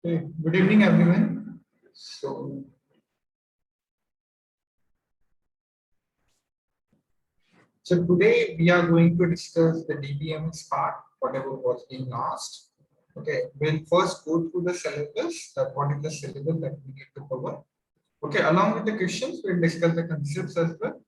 Okay, good evening, everyone. So today we are going to discuss the DBMS part, whatever was being asked. Okay, we'll first go through the syllabus, that what is the syllabus that we need to cover. Okay, along with the questions, we'll discuss the concepts as well.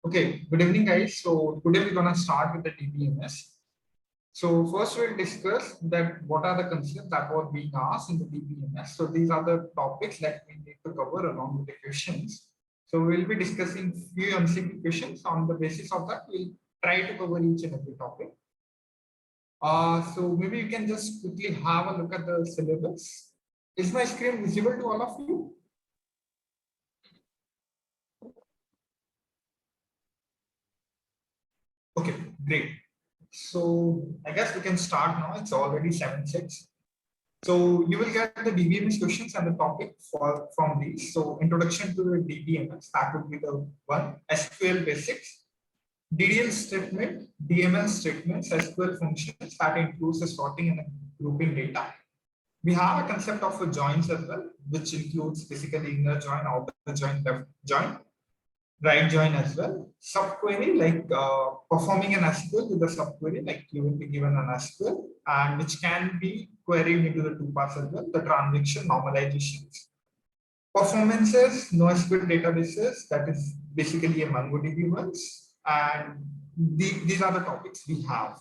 Okay, good evening, guys. So today we're gonna start with the DBMS. So first we'll discuss that what are the concepts that were being asked in the DBMS. So these are the topics that we need to cover along with the questions. So we'll be discussing few MCQ questions. On the basis of that, we'll try to cover each and every topic. So maybe you can just quickly have a look at the syllabus. Is my screen visible to all of you? Okay, great. So I guess we can start now. It's already 7:06. So you will get the DBMS questions and the topic from these. So introduction to the DBMS, that would be the one. SQL basics, DDL statement, DML statements, SQL functions that includes the sorting and grouping data. We have a concept of a joins as well, which includes basically inner join, outer join, left join, right join as well. Subquery, like performing an SQL with a subquery, like you will be given an SQL, and which can be queried into the two parts as well, the transaction normalizations. Performances, NoSQL databases, that is basically a MongoDB ones, and these are the topics we have.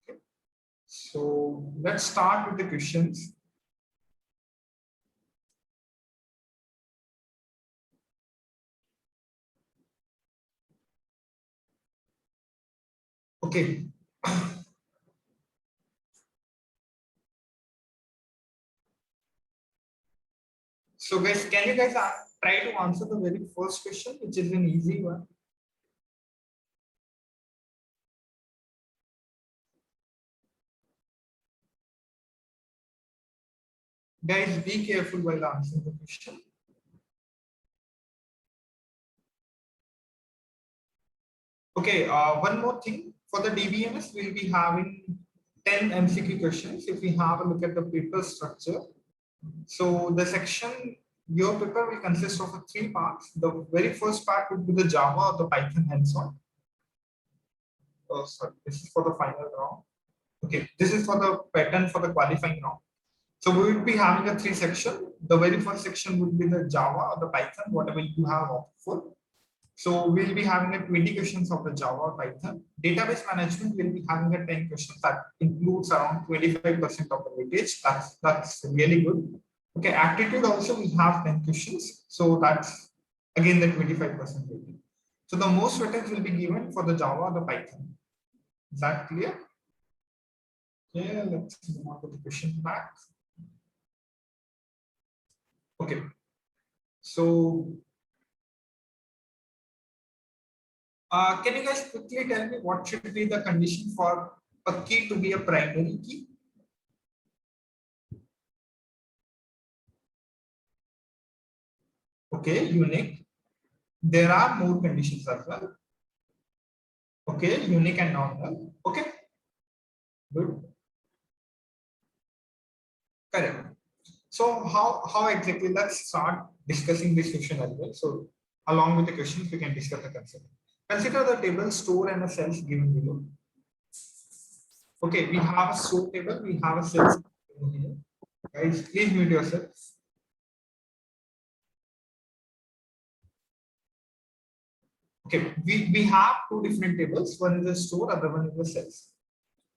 Okay. So let's start with the questions. Okay. So guys, can you guys try to answer the very first question, which is an easy one? Guys, be careful while answering the question. Okay, one more thing. For the DBMS, we'll be having 10 MCQ questions. If we have a look at the paper structure, so the section, your paper will consist of three parts. The very first part would be the Java or the Python hands-on. Oh, sorry, this is for the final round. Okay, this is for the pattern for the qualifying round. So we will be having a three section. The very first section would be the Java or the Python, whatever you have opted for. So we'll be having a 20 questions of the Java or Python. Database management will be having a 10 questions that includes around 25% of the weightage. That's really good. Okay, aptitude also we have 10 questions. So that's again the 25% weightage. So the most weightage will be given for the Java or the Python. Is that clear? Yeah, let's move on to the question back. Okay. So can you guys quickly tell me what should be the condition for a key to be a primary key? Okay, unique. There are more conditions as well. Okay, unique and non-null. Okay, good. Correct. So how exactly? Let's start discussing this question as well. So along with the questions, we can discuss the concept. Consider the table store and a cells given below. Okay, we have a store table, we have a cells given here. Guys, please mute yourselves. Okay, we have two different tables. One is the store, other one is the cells.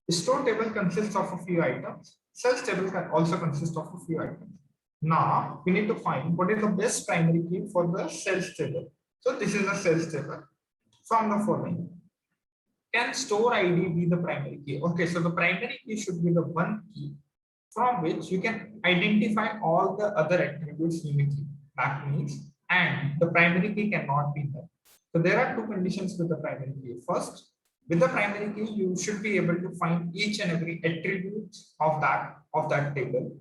The store table consists of a few items. Cells table can also consist of a few items. Now we need to find what is the best primary key for the cells table. So this is a cells table from the following. Can store ID be the primary key? Okay, so the primary key should be the one key from which you can identify all the other attributes uniquely. That means, and the primary key cannot be null. So there are two conditions with the primary key. First, with the primary key, you should be able to find each and every attribute of that table.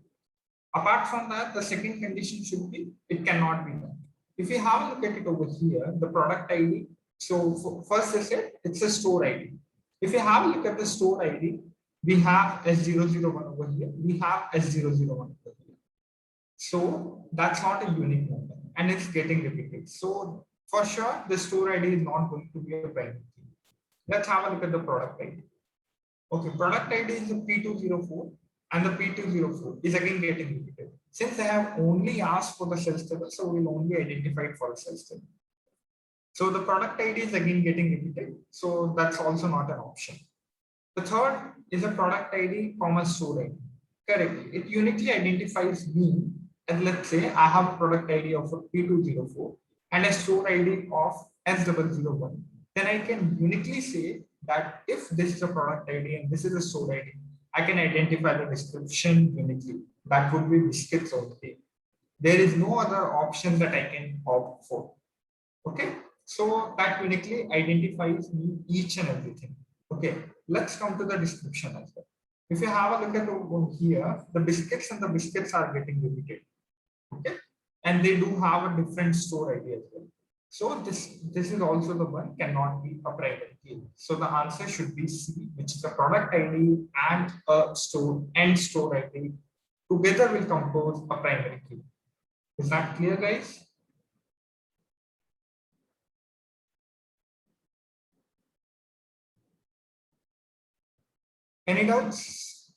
Apart from that, the second condition should be it cannot be null. If you have a look at it over here, the product ID. So first I said it's a store ID. If you have a look at the store ID, we have S001 over here. We have S001 over here. So that's not a unique number and it's getting repeated. So for sure, the store ID is not going to be a primary key. Let's have a look at the product ID. Okay, product ID is the P204 and the P204 is again getting repeated. Since I have only asked for the sales table, so we'll only identify it for the sales table. So the product ID is again getting repeated. So that's also not an option. The third is a product ID, comma store ID. Correct. It uniquely identifies me. And let's say I have a product ID of a P204 and a store ID of S001. Then I can uniquely say that if this is a product ID and this is a store ID, I can identify the description uniquely. That would be biscuits only. There is no other option that I can opt for. Okay. So that uniquely identifies me each and everything. Okay. Let's come to the description as well. If you have a look at over here, the biscuits and the biscuits are getting repeated. Okay. And they do have a different store ID as well. So this is also the one cannot be a primary key. So the answer should be C, which is a product ID and a store ID together will compose a primary key. Is that clear, guys? Any doubts?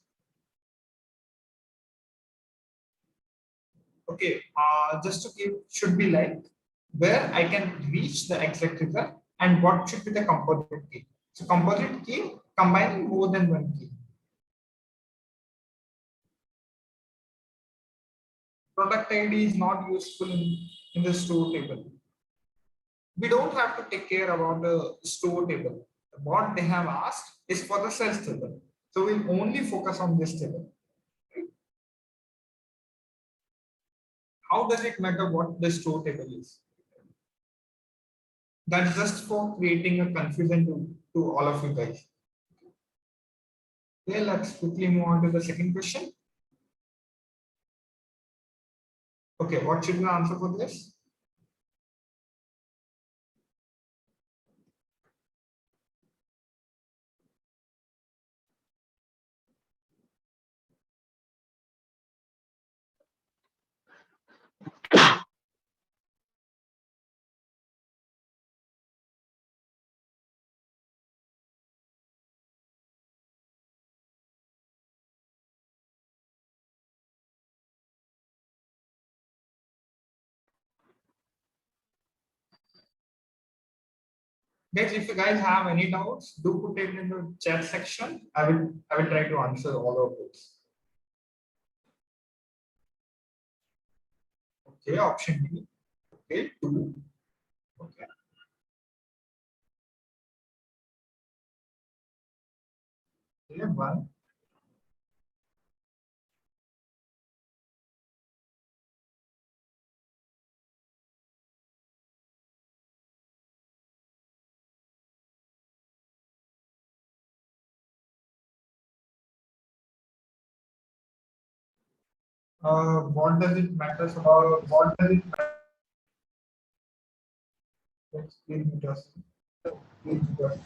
Okay, just to give should be like where I can reach the exact result and what should be the composite key. So composite key combining more than one key. Product ID is not useful in the store table. We don't have to take care about the store table. What they have asked is for the sales table. So we'll only focus on this table. How does it matter what the store table is? That's just for creating a confusion to all of you guys. Okay, let's quickly move on to the second question. Okay, what should be the answer for this? Guys, if you guys have any doubts, do put it in the chat section. I will try to answer all of those. Okay, option B. Okay, 2. Okay. Okay, 1. What does it matter? What does it matter? Please just. Please just.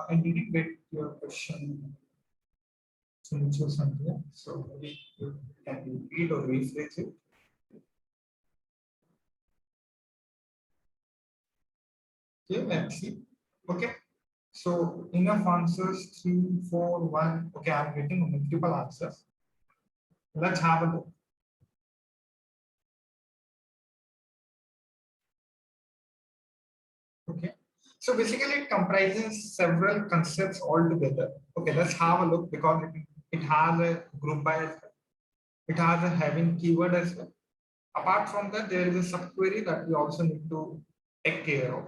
I didn't get your question. So maybe you can repeat or rephrase it. Okay, let's see. Okay. So enough answers 3, 4, 1. Okay, I'm getting multiple answers. Let's have a look. So basically it comprises several concepts all together. Okay, let's have a look because it has a group by as well. It has a having keyword as well. Apart from that, there is a subquery that we also need to take care of.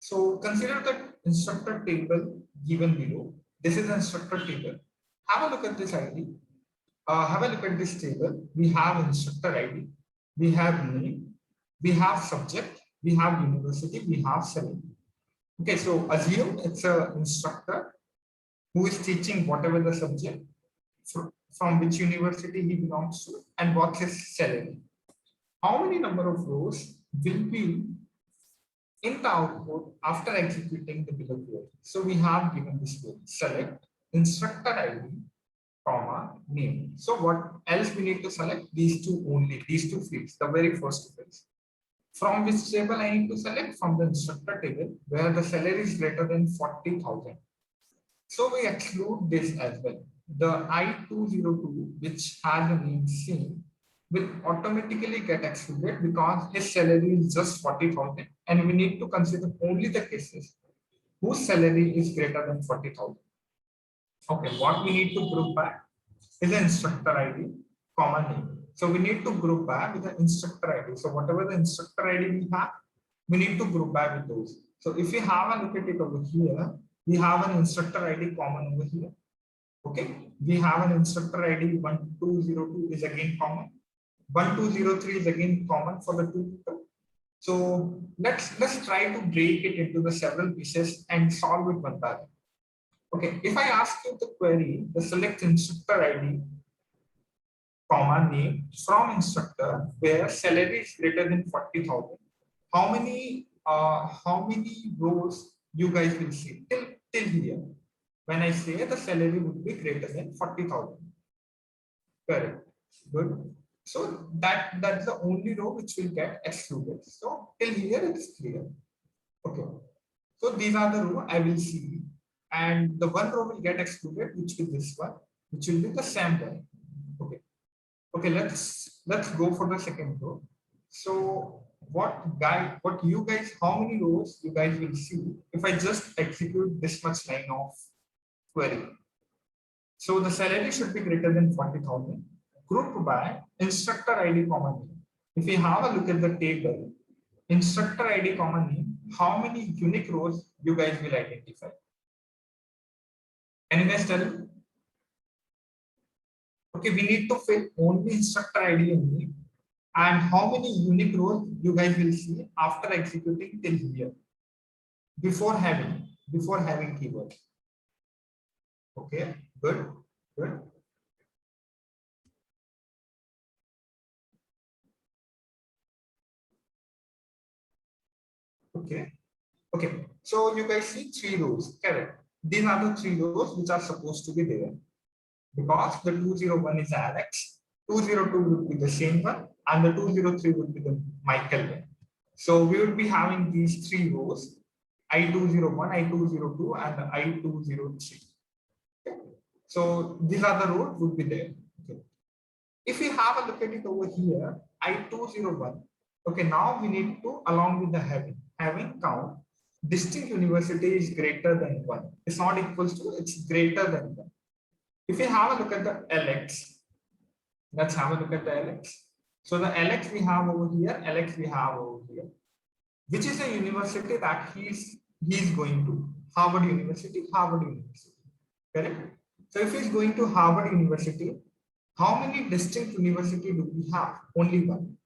So consider the instructor table given below. This is the instructor table. Have a look at this ID. Have a look at this table. We have instructor ID, we have name, we have subject, we have university, we have salary. Okay, so assume it's an instructor who is teaching whatever the subject, from which university he belongs to, and what's his salary. How many number of rows will be in the output after executing the below query? So we have given this query: select instructor ID, comma, name. So what else we need to select? These two only, these two fields, the very first fields. From which table I need to select? From the instructor table, where the salary is greater than 40,000. So we exclude this as well. The I202, which has the name same, will automatically get excluded because his salary is just 40,000, and we need to consider only the cases whose salary is greater than 40,000. Okay, what we need to group by is the instructor ID, common name. So we need to group by with the instructor ID. So whatever the instructor ID we have, we need to group by with those. So if we have a look at it over here, we have an instructor ID common over here. Okay, we have an instructor ID 1202 is again common. 1203 is again common for the two people. So let's try to break it into the several pieces and solve it one by one. Okay, if I ask you the query, the select instructor ID, comma, name from instructor where salary is greater than 40,000, how many rows you guys will see till here? When I say the salary would be greater than 40,000. Correct. Good. So that's the only row which will get excluded. So till here it's clear. Okay. So these are the row I will see, and the one row will get excluded, which is this one, which will be the same one. Okay. Okay, let's go for the second row. So what you guys, how many rows you guys will see if I just execute this much line of query? So the salary should be greater than 40,000, grouped by instructor ID common name. If we have a look at the table, instructor ID common name, how many unique rows you guys will identify? Can you guys tell me? Okay, we need to fill only instructor ID and name. And how many unique rows you guys will see after executing till here, before having keyword. Okay, good. Okay, so you guys see three rows, correct? These are the three rows which are supposed to be there, because the 201 is Alex, 202 would be the same one, and the 203 would be the Michael one. So we would be having these three rows: I201, I202, and I203. Okay. So these are the rows would be there. Okay. If we have a look at it over here, I201. Okay, now we need to, along with the having count, distinct university is greater than 1. It's not equals to, it's greater than 1. If we have a look at the LX, let's have a look at the LX. So the LX we have over here, LX we have over here. Which is the university that he's going to? Harvard University, correct? So if he's going to Harvard University, how many distinct university do we have? Only one,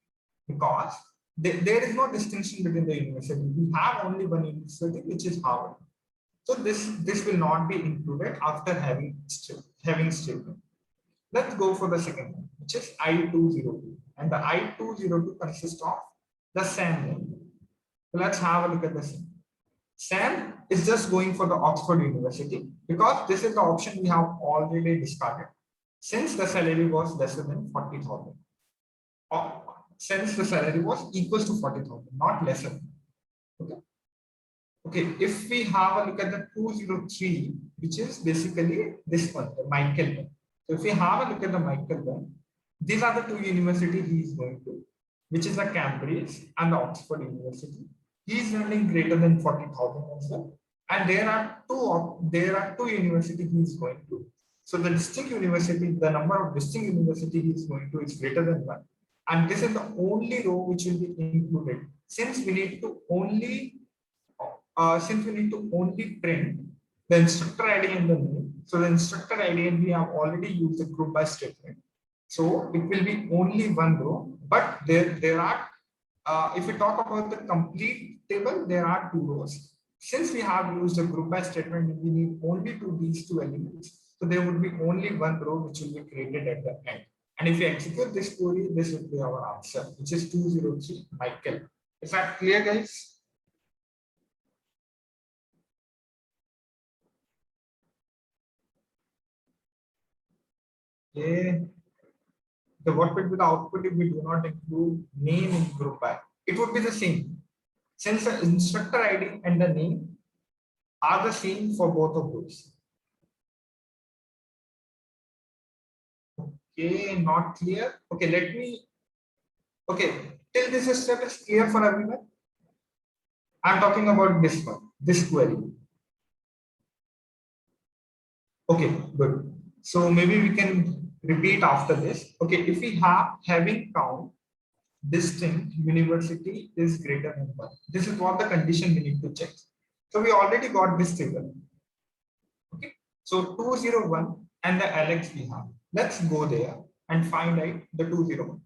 because there is no distinction between the university. We have only one university, which is Harvard. So this will not be included after having statement. Let's go for the second one, which is I202, and the I202 consists of the SAM name. So let's have a look at the SAM. SAM is just going for the Oxford University, because this is the option we have already discarded, since the salary was lesser than 40,000. Since the salary was equals to 40,000, not lesser. Okay. Okay, if we have a look at the 203, which is basically this one, the Michael one. So if we have a look at the Michael one, these are the two universities he is going to, which is the Cambridge and the Oxford University. he is earning greater than 40,000 as well. And there are two universities he is going to. So the distinct university, the number of distinct university he is going to is greater than one. And this is the only row which will be included. Since we need to only print the instructor ID and the name. So the instructor ID and we have already used the group by statement. So it will be only one row, but there are if we talk about the complete table, there are two rows. Since we have used a group by statement, we need only these two elements. So there would be only one row which will be created at the end. And if we execute this query, this would be our answer, which is 203 Michael. Is that clear, guys? Okay. So what would be the output if we do not include name in group by? It would be the same. Since the instructor ID and the name are the same for both of those. Okay, not clear. Okay, let me. Okay, till this step is clear for everyone. I'm talking about this one, this query. Okay, good. So maybe we can repeat after this. Okay, if we have having count distinct university is greater than one. This is what the condition we need to check. So we already got this table. Okay, so 201 and the Alex we have. Let's go there and find out the 201.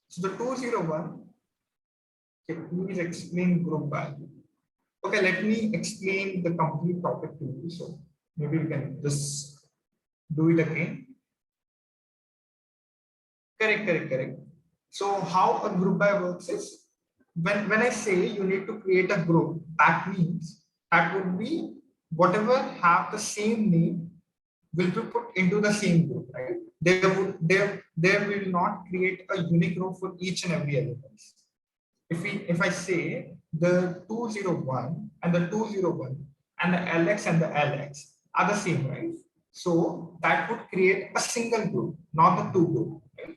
So the 201, okay, please explain group by. Okay, let me explain the complete topic to you. So maybe we can just do it again. Correct. So how a group by works is when I say you need to create a group, that means that would be whatever have the same name will be put into the same group, right? There will not create a unique row for each and every element. If I say the 201 and the 201 and the LX and the LX are the same, right? So that would create a single group, not the two group. Right?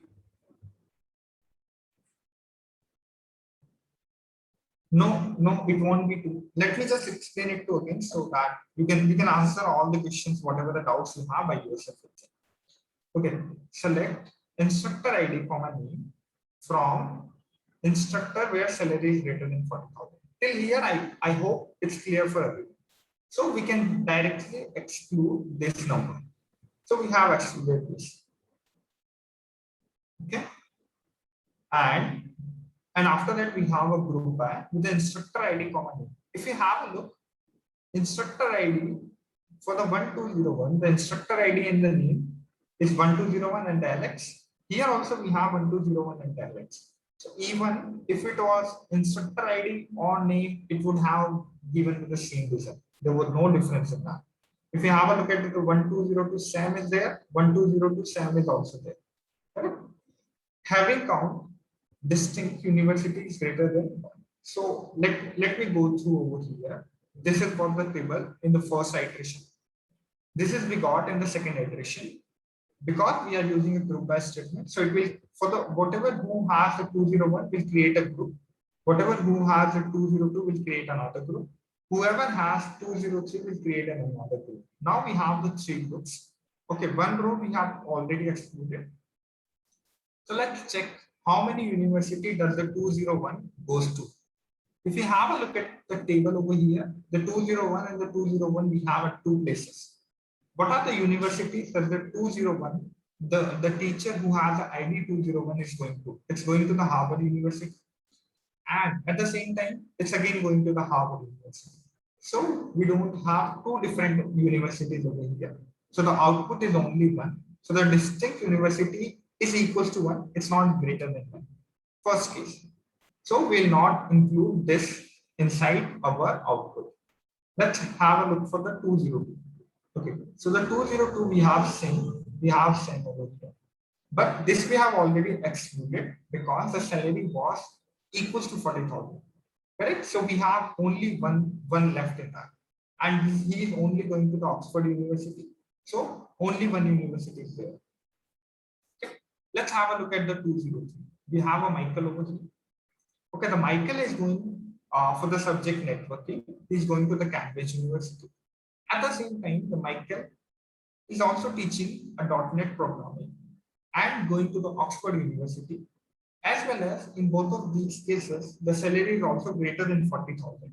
No, it won't be two. Let me just explain it to again so that you can answer all the questions, whatever the doubts you have by yourself. Okay, select instructor ID, comma name from instructor where salary is greater than 40,000. Till here, I hope it's clear for everyone. So we can directly exclude this number. So we have excluded this. Okay, and after that we have a group by with the instructor ID, comma name. If you have a look, instructor ID for the 1201, the instructor ID and the name is 1201 and the Alex. Here also we have 1201 and the Alex. So even if it was instructor ID or name, it would have given the same result. There was no difference in that. If you have a look at it, the 1202 Sam is there, 1202 Sam is also there. Correct? Having count distinct universities greater than one. So let me go through over here. This is for the table in the first iteration. This is we got in the second iteration. Because we are using a group by statement, so it will for the whatever who has a 201 will create a group, whatever who has a 202 will create another group, whoever has 203 will create another group. Now we have the three groups. Okay, one row we have already excluded. So let's check how many university does the 201 goes to. If you have a look at the table over here, the 201 and the 201 we have at two places. What are the universities that the 201, the teacher who has the ID 201 is going to? It's going to the Harvard University. And at the same time, it's again going to the Harvard University. So we don't have two different universities over here. So the output is only one. So the distinct university is equals to one. It's not greater than one. First case. So we'll not include this inside our output. Let's have a look for the 202. Okay, so the 202 we have seen over here. But this we have already excluded because the salary was equals to 40,000. Correct? So we have only one left in that. And he is only going to the Oxford University. So only one university is there. Okay. Let's have a look at the 203. We have a Michael over here. Okay, the Michael is going for the subject networking. He's going to the Cambridge University. At the same time, the Michael is also teaching a .NET programming and going to the Oxford University. As well as in both of these cases, the salary is also greater than 40,000.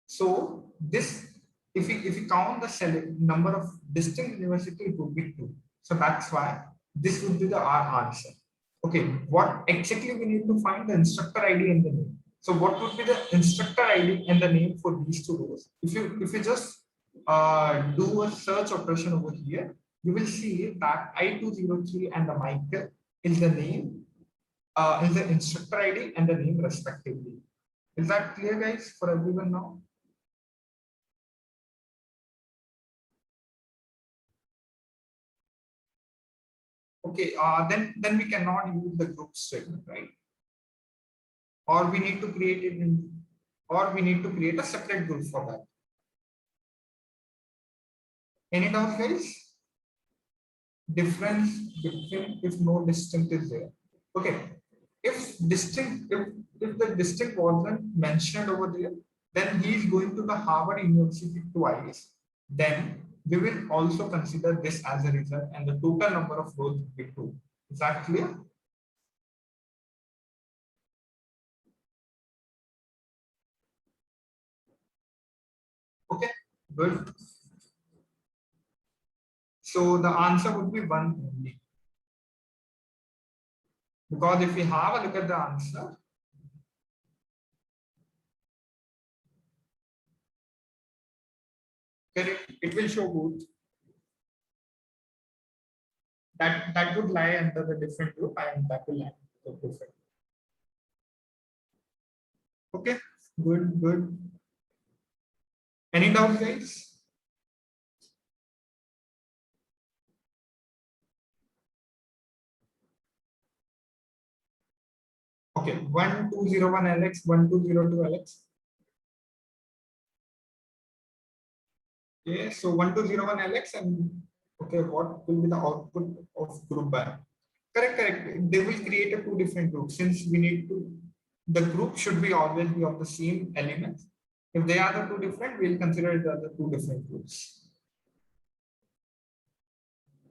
So this, if we count the salary, number of distinct university, it would be 2. So that's why this would be the our answer. Okay, what exactly we need to find? The instructor ID and the name. So what would be the instructor ID and the name for these two rows? If you just do a search operation over here, you will see that I203 and the Michael is the name, is the instructor ID and the name respectively. Is that clear, guys, for everyone now? Okay, then we cannot use the group statement, right? Or we need to create it in, or we need to create a separate group for that. Any doubts, guys? Difference between if no distinct is there. Okay, if the distinct wasn't mentioned over there, then he is going to the Harvard University twice. Then we will also consider this as a result, and the total number of rows will be 2. Is that clear? Okay, good. So the answer would be 1 only. Because if we have a look at the answer, it will show both. That would lie under the different group and that will lie under the different. Okay, good, good. Any doubt, guys? Okay, 1201 Alex, 1202 Alex. Okay, so 1201 Alex, and okay, what will be the output of group by? Correct, correct. They will create a 2 different groups since we need to. The group should be always be of the same elements. If they are the 2 different, we'll consider it as the 2 different groups.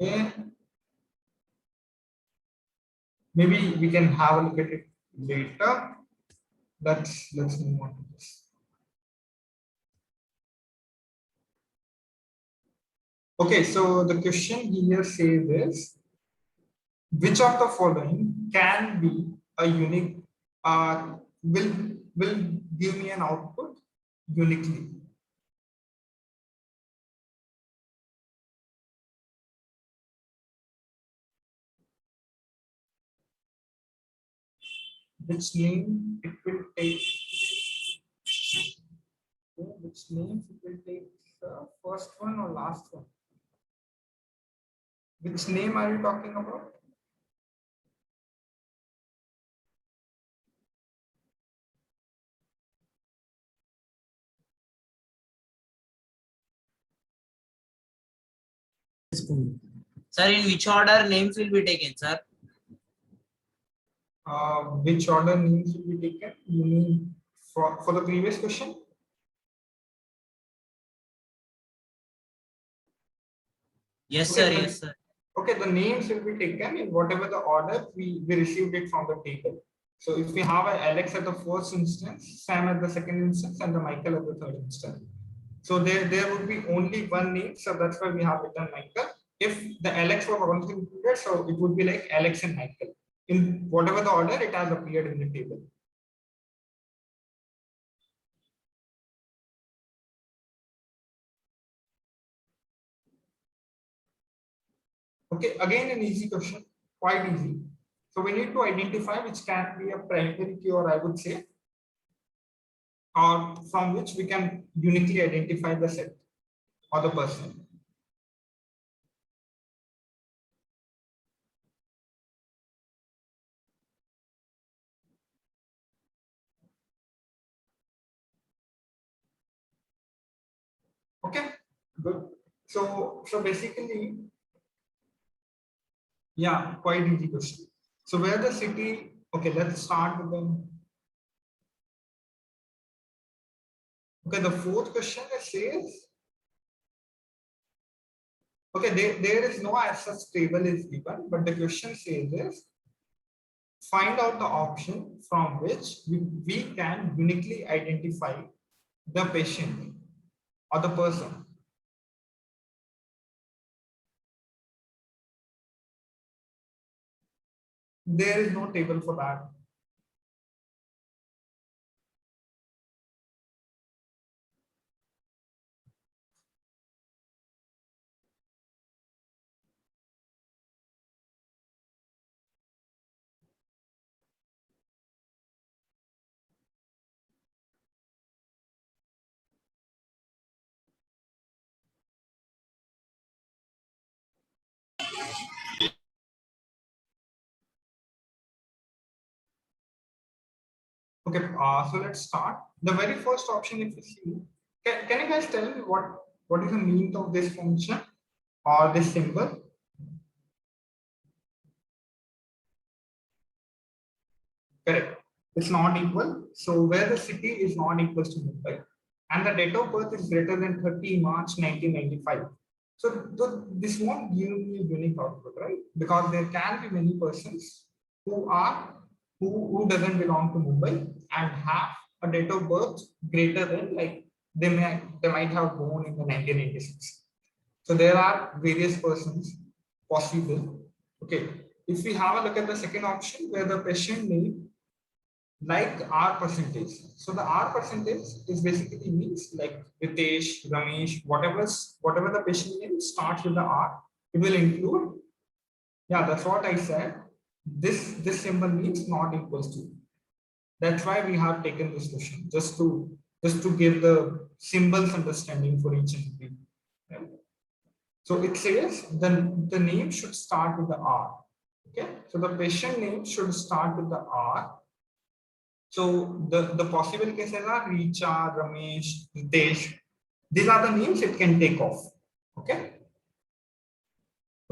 Okay. Maybe we can have a look at it later. Let's move on to this. Okay, so the question here says this: which of the following can be a unique, will give me an output uniquely? Which name it will take? Which names it will take? The first one or last one? Which name are you talking about? Sir, in which order names will be taken, sir? Which order names will be taken? You mean for the previous question? Yes, Okay, sir. Yes, sir. Okay, the names will be taken in whatever the order we received it from the table. So if we have an Alex at the first instance, Sam at the second instance, and the Michael at the third instance. So there would be only one name. So that's why we have written Michael. If the Alex was also included, so it would be like Alex and Michael. In whatever the order, it has appeared in the table. Okay, again an easy question, quite easy. So we need to identify which can be a primary key, or I would say, or from which we can uniquely identify the set or the person. Okay, good. So basically, yeah, quite easy question. So where the city, okay, let's start with them. Okay, the fourth question it says, okay, there is no as such table is given, but the question says is, find out the option from which we can uniquely identify the patient or the person. There is no table for that. Okay, so let's start. The very first option, if you see, can you guys tell me what is the meaning of this function or this symbol? Correct. It's not equal. So where the city is not equal to Mumbai and the date of birth is greater than 30 March 1995. So this won't give me a unique output, right? Because there can be many persons who are who doesn't belong to Mumbai and have a date of birth greater than, like, they might have born in the 1986. So there are various persons possible. Okay. If we have a look at the second option where the patient name like R percentage. So the R percentage is basically means like Ritesh, Ramesh, whatever the patient name starts with the R, it will include. Yeah, that's what I said. This symbol means not equals to. That's why we have taken this question just to give the symbols understanding for each and every. Yeah. So it says the name should start with the R. Okay, so the patient name should start with the R. So the possible cases are Richa, Ramesh, Ritesh. These are the names it can take off. Okay.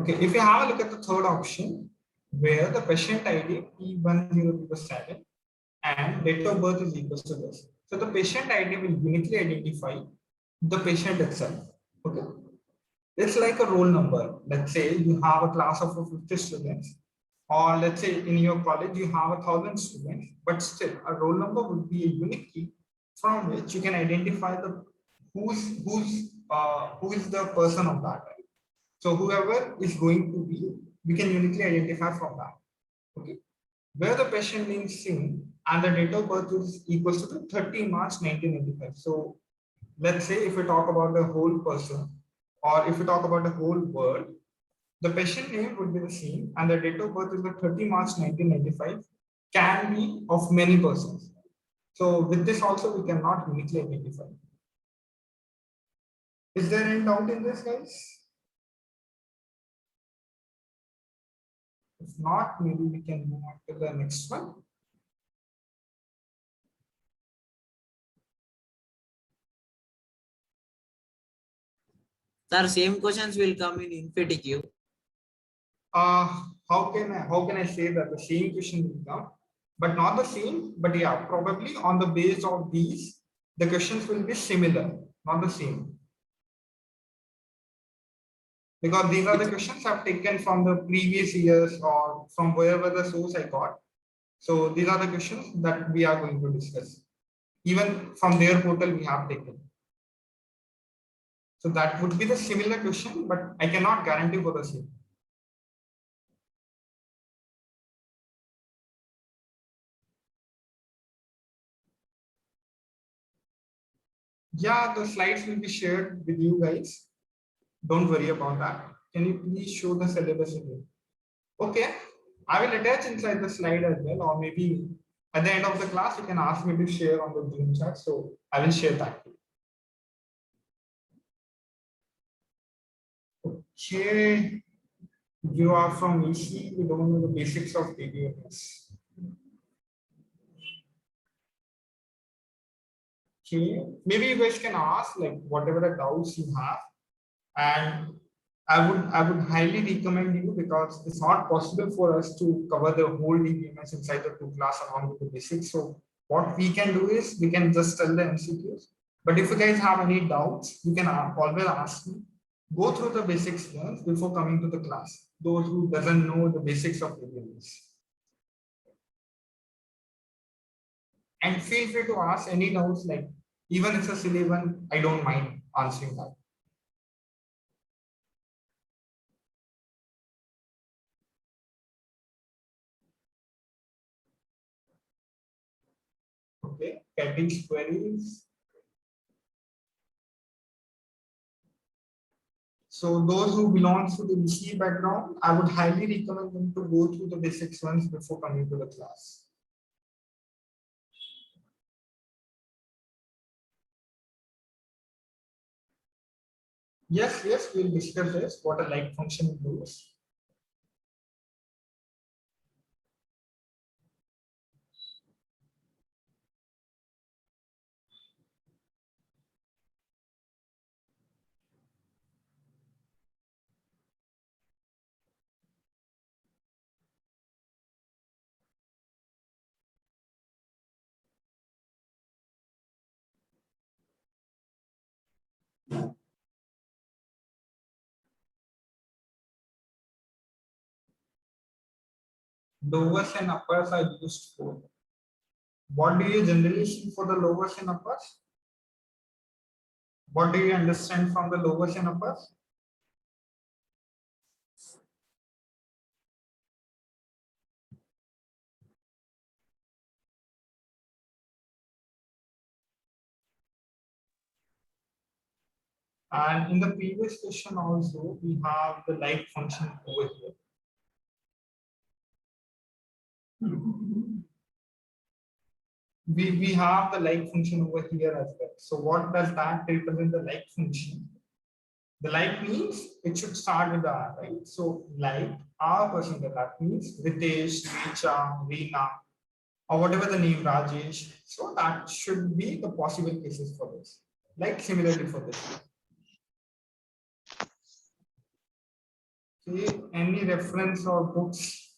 Okay. If you have a look at the third option, where the patient ID P1007 and date of birth is equal to this. So the patient ID will uniquely identify the patient itself. Okay. It's like a roll number. Let's say you have a class of 50 students, or let's say in your college you have 1,000 students, but still a roll number would be a unique key from which you can identify the who is the person of that. Right? So whoever is going to be, we can uniquely identify from that. Okay, where the patient name Singh and the date of birth is equals to the 30 March 1985. So let's say if we talk about the whole person, or if we talk about the whole world, the patient name would be the same and the date of birth is the 30 March 1995, can be of many persons. So with this also we cannot uniquely identify. Is there any doubt in this, guys? If not, maybe we can move on to the next one. Sir, same questions will come in Infinitive. How can I say that the same question will come, but not the same, but yeah, probably on the base of these, the questions will be similar, not the same. Because these are the questions I've taken from the previous years or from wherever the source I got. So these are the questions that we are going to discuss. Even from their portal we have taken. So that would be the similar question, but I cannot guarantee for the same. Yeah, the slides will be shared with you guys. Don't worry about that. Can you please show the syllabus again? Okay, I will attach inside the slide as well, or maybe at the end of the class, you can ask me to share on the Zoom chat. So I will share that. Okay, you are from EC, you don't know the basics of DBMS. Okay, maybe you guys can ask like whatever the doubts you have, and I would highly recommend you, because it's not possible for us to cover the whole DBMS inside the 2 class along with the basics. So what we can do is we can just tell the MCQs, But if you guys have any doubts, you can always ask me. Go through the basics first before coming to the class. Those who doesn't know the basics of DBMS. And feel free to ask any doubts, like even if it's a silly one, I don't mind answering that. Okay, getting queries. So those who belongs to the VC background, I would highly recommend them to go through the basics ones before coming to the class. Yes, we'll discuss this, what a like function does. Lowers and uppers are used for. What do you generally see for the lowers and uppers? What do you understand from the lowers and uppers? And in the previous question also, we have the like function over here. We have the like function over here as well. So what does that represent the like function? The like means it should start with the R, right? So like R person, that means Ritesh, Richa, Reena, or whatever the name Rajesh. So that should be the possible cases for this. Like similarly for this. Okay, any reference or books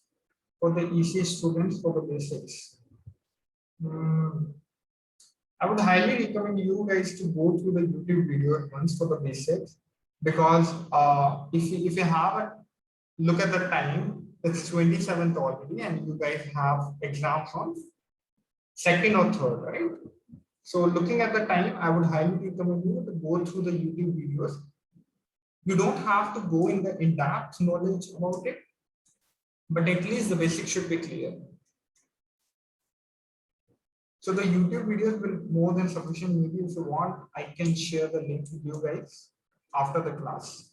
for the EC students for the basics? I would highly recommend you guys to go through the YouTube video once for the basics, because if you have a look at the time, it's 27th already, and you guys have exams on 2nd or 3rd, right? So looking at the time, I would highly recommend you to go through the YouTube videos. You don't have to go in the in-depth knowledge about it, but at least the basics should be clear. So the YouTube videos will more than sufficient. Maybe if you want, I can share the link with you guys after the class.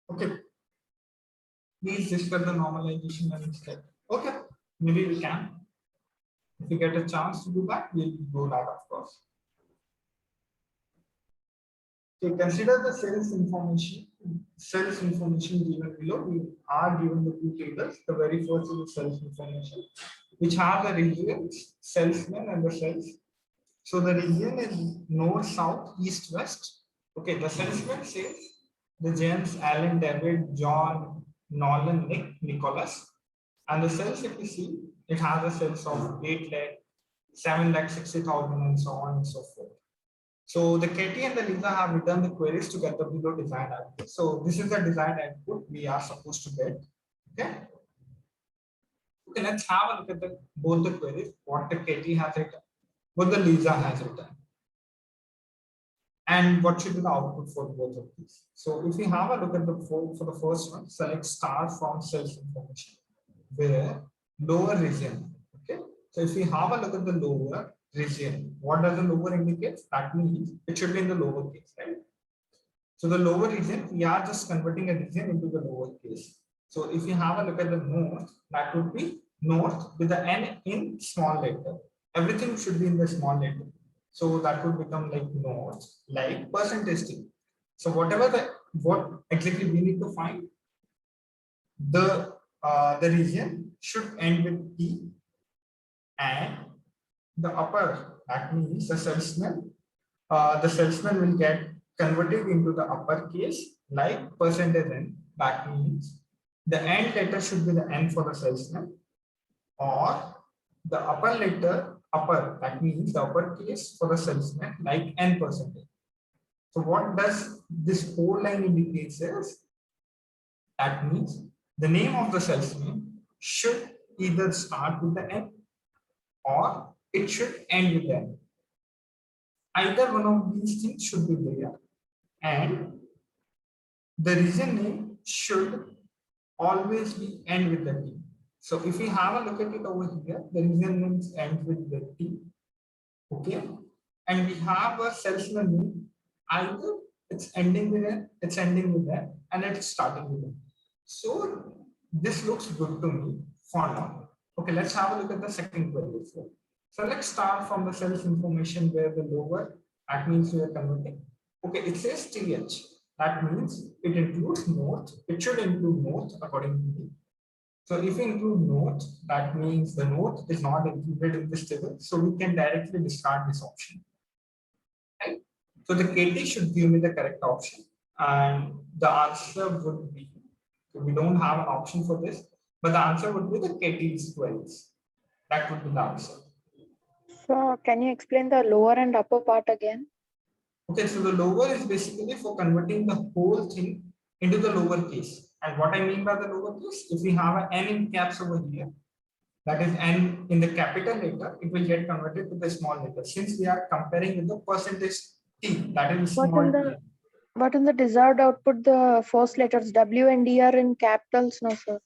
Okay. Please discuss the normalization and step. Okay. Maybe we can. If you get a chance to do that, we'll do that, of course. Okay, consider the sales information. Sales information given below. We are given the two tables. The very first is the sales information, which have the regions, salesmen, and the sales. So the region is north, south, east, west. Okay, the salesman says the James, Alan, David, John, Nolan, Nick, Nicholas. And the sales, if you see, it has a sales of 8 lakh, 7 lakh 60,000, and so on and so forth. So the Katie and the Lisa have returned the queries to get the below desired output. So this is the desired output we are supposed to get. Okay. Okay, let's have a look at both the queries, what the Katie has written, what the Lisa has written, and what should be the output for both of these. So if we have a look at for the first one, select star from sales information, where lower region. Okay. So if we have a look at the lower region, what does the lower indicate? That means it should be in the lower case, right? So the lower region, we are just converting a region into the lower case. So if you have a look at the north, that would be north with the N in small letter. Everything should be in the small letter. So that would become like north, like percentage T. So what exactly we need to find, the region should end with T, and the upper, that means the salesman will get converted into the uppercase like percentage n. That means the end letter should be the n for the salesman, or the upper, that means the uppercase for the salesman like n percentage. So what does this whole line indicates is, that means the name of the salesman should either start with the n or it should end with n. Either one of these things should be there, and the region name should always be end with the T. So if we have a look at it over here, the region names end with the T. Okay, and we have a salesman name, either it's ending with n, it's ending with n, and it's starting with n. So this looks good to me for now. Okay, let's have a look at the second query. So let's start from the sales information where the lower, that means we are converting. Okay, it says TH. That means it includes north. It should include north according to me. So if we include north, that means the north is not included in this table. So we can directly discard this option. Right? So the KT should give me the correct option. And the answer would be, so we don't have an option for this, but the answer would be the KT's 12. That would be the answer. So can you explain the lower and upper part again? Okay, so the lower is basically for converting the whole thing into the lower case. And what I mean by the lower case, if we have an n in caps over here, that is n in the capital letter, it will get converted to the small letter. Since we are comparing with the percentage t, that is small t. But in the desired output, the first letters W and D are in capitals, no sir.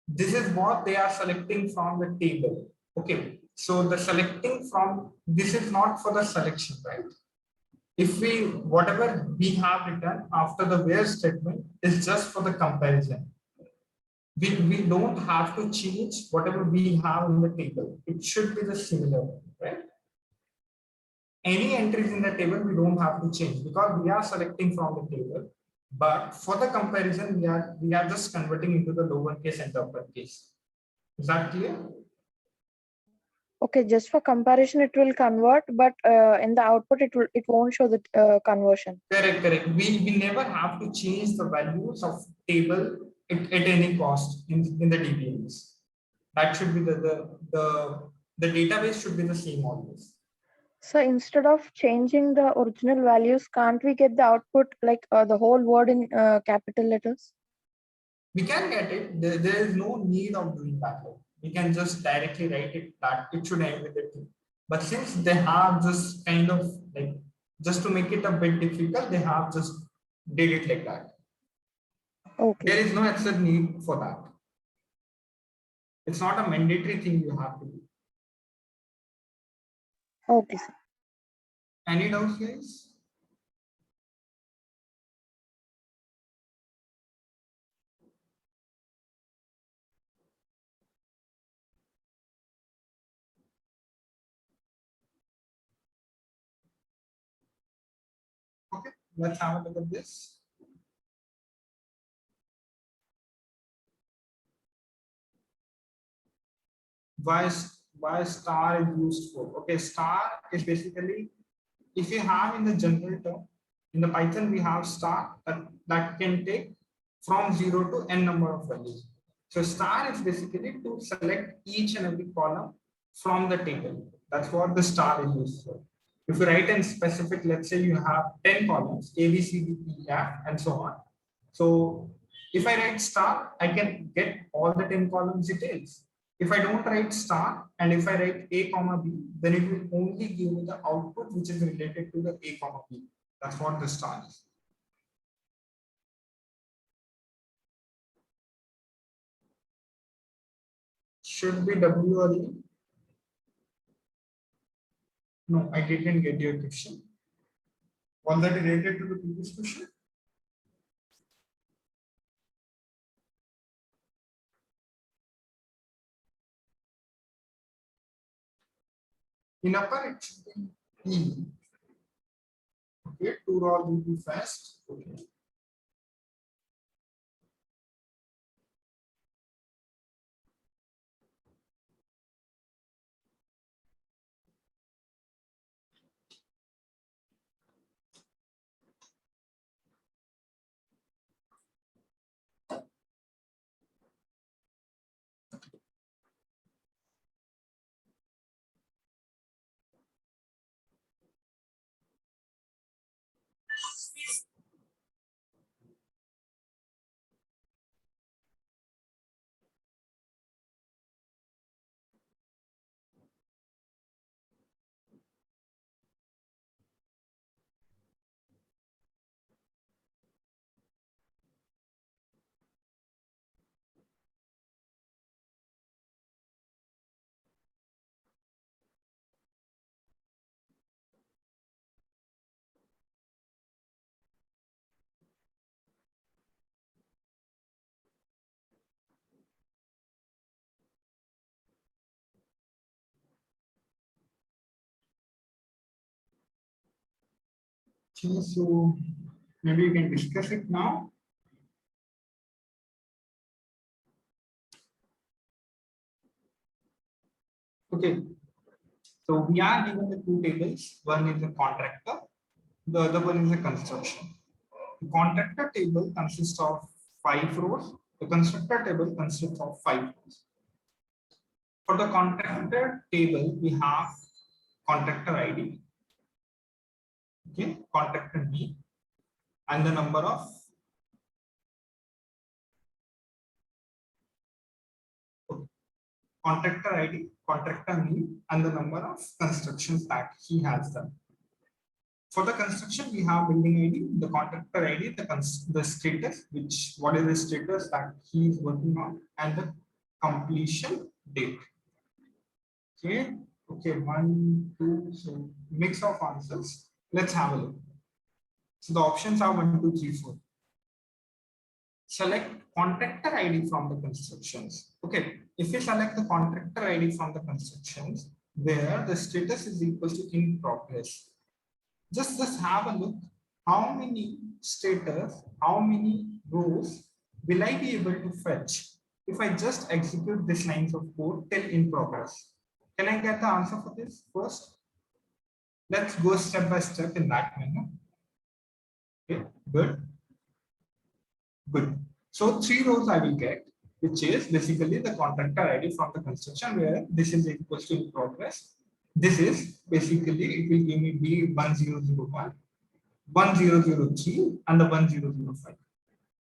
This is what they are selecting from the table. Okay, so the selecting from, this is not for the selection, right? If we, whatever we have written after the where statement is just for the comparison. We don't have to change whatever we have in the table. It should be the similar, right? Any entries in the table we don't have to change because we are selecting from the table. But for the comparison, we are just converting into the lowercase and the uppercase. Is that clear? Okay, just for comparison, it will convert, but in the output, it won't show the conversion. Correct. We never have to change the values of table at any cost in the DBMS. That should be the database should be the same always. So instead of changing the original values, can't we get the output like the whole word in capital letters? We can get it. There is no need of doing that. We can just directly write it that it should end with a T. But since they have just kind of like, just to make it a bit difficult, they have just did it like that. Okay. There is no extra need for that. It's not a mandatory thing you have to do. Okay, sir. Any doubts, guys? Okay, let's have a look at this. Why star is used for? Okay, star is basically, if you have in the general term, in the Python we have star that can take from 0 to n number of values. So star is basically to select each and every column from the table. That's what the star is used for. If you write in specific, let's say you have 10 columns, A, B, C, D, E, F, and so on. So if I write star, I can get all the 10 columns details. If I don't write star and if I write A comma B, then it will only give me the output which is related to the A comma B. That's what the star is. Should be W or E. No, I didn't get your question. Was that related to the previous question? In upper, it should be E. Okay, 2 rows will be fetched. Okay. Okay, so maybe you can discuss it now. Okay, so we are given the two tables. One is a contractor, the other one is a construction. The contractor table consists of 5 rows. The constructor table consists of 5 rows. For the contractor table, we have contractor ID, okay, contractor name, and the number of contractor ID, contractor name, and the number of constructions that he has done. For the construction, we have building ID, the contractor ID, the status, what is the status that he is working on, and the completion date. Okay, okay, 1, 2, so mix of answers. Let's have a look. So the options are 1, 2, 3, 4. Select contractor ID from the constructions. Okay, if you select the contractor ID from the constructions, where the status is equal to in progress. Just have a look. How many status, how many rows will I be able to fetch if I just execute this lines of code till in progress? Can I get the answer for this first? Let's go step by step in that manner. Okay, good. Good. So 3 rows I will get, which is basically the contractor ID from the construction, where this is equal to in progress. This is basically, it will give me B1001, 1003, and the 1005.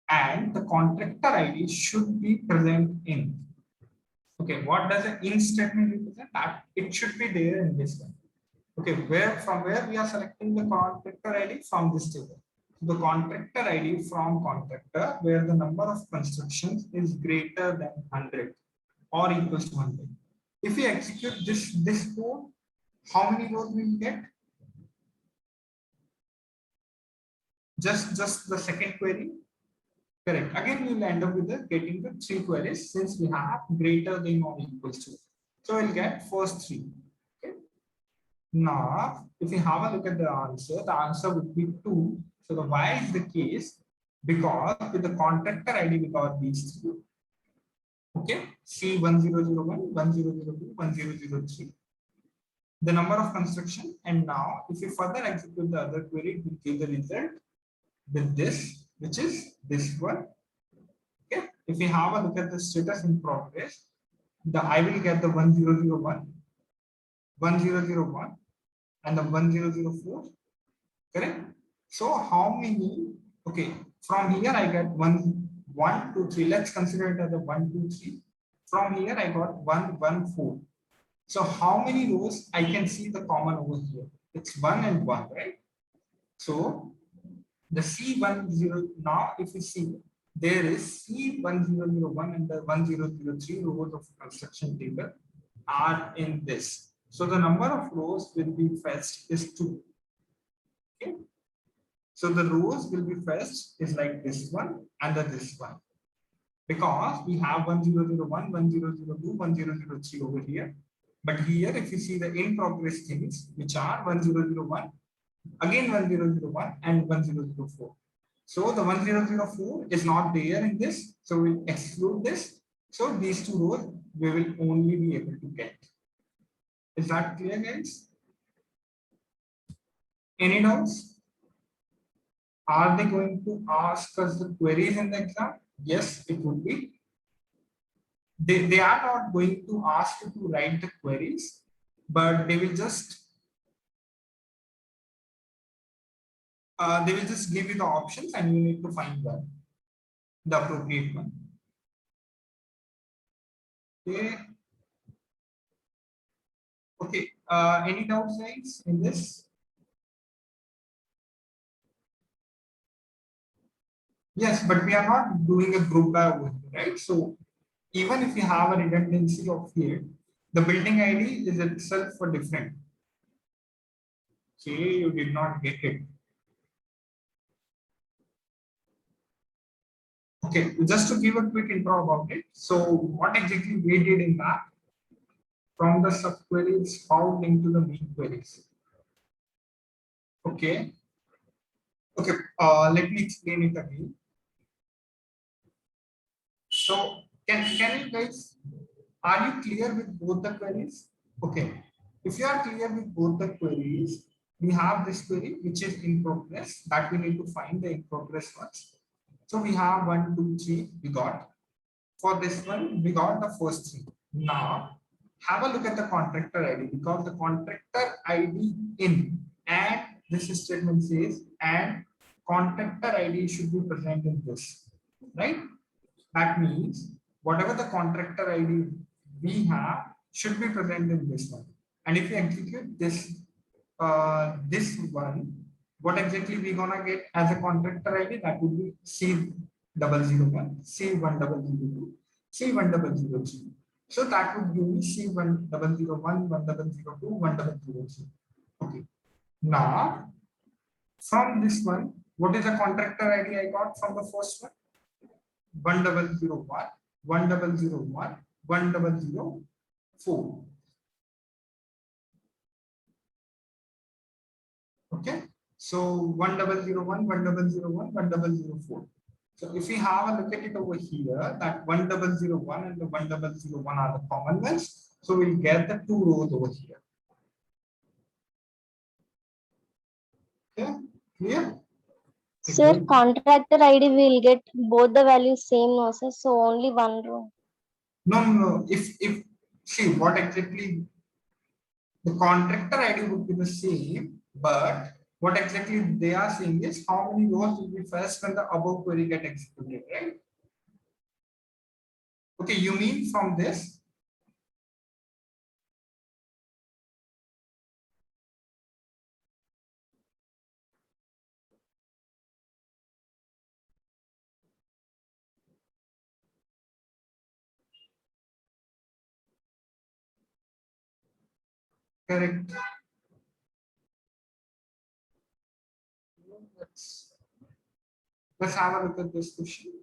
And the contractor ID should be present in. Okay, what does an in statement represent? That it should be there in this one. Okay, from where we are selecting the contractor ID? From this table. The contractor ID from contractor, where the number of constructions is greater than 100 or equals to 100. If we execute this code, how many rows will we get? Just the second query. Correct. Again, we will end up with getting the 3 queries since we have greater than or equals to. So we'll get first 3. Okay. Now, if we have a look at the answer would be 2. So the why is the case? Because with the contractor ID, we got these 3. Okay, C1001, 1002, 1003. The number of construction, and now if you further execute the other query, it will give the result with this, which is this one. Okay, if we have a look at the status in progress, I will get the 1001, 1001, and the 1004. Correct. So how many? Okay, from here I get 1, 2, 3. Let's consider it as a 1, 2, 3. From here I got 1, 1, 4. So how many rows I can see the common over here? It's 1 and 1, right? So the C10, now if you see, there is C1001 and the 1003 rows of construction table are in this. So the number of rows will be fetched is 2. Okay. So the rows will be fetched is like this one and this one. Because we have 1001, 1002, 1003 over here. But here, if you see the in progress things, which are 1001, Again 1001 and 1004. So the 1004 is not there in this. So we'll exclude this. So these two rows we will only be able to get. Is that clear, guys? Any doubts? Are they going to ask us the queries in the exam? Yes, it would be. They are not going to ask you to write the queries, but they will just give you the options and you need to find the appropriate one. Okay. Okay. Any doubts, guys, in this? Yes, but we are not doing a group by over here, right? So even if you have a redundancy of here, the building ID is itself for different. Okay, you did not get it. Okay, just to give a quick intro about it. So what exactly we did in that, from the subqueries found into the main queries. Okay. Okay, let me explain it again. So can you guys, are you clear with both the queries? Okay. If you are clear with both the queries, we have this query which is in progress that we need to find the in progress ones. So we have 1, 2, 3 we got. For this one, we got the first three. Now have a look at the contractor ID, because the contractor ID in and this statement says and contractor ID should be present in this, right? That means whatever the contractor ID we have should be present in this one. And if you execute this one, what exactly we gonna get as a contractor ID? That would be C001, C1002, C1003. So that would give me C1001, 1002, 1003. Okay. Now from this one, what is the contractor ID I got from the first one? 1001, 1001, 1004. Okay, so 1001, 1001, 1004. So if we have a look at it over here, that 1001 and the 1001 are the common ones. So we'll get the two rows over here. Okay, clear? Sir, contractor ID will get both the values same, no sir, so only one row. No. If see what exactly the contractor ID would be the same, but what exactly they are saying is how many rows will be first when the above query get executed, right? Okay, you mean from this? Correct. Let's have a look at this question.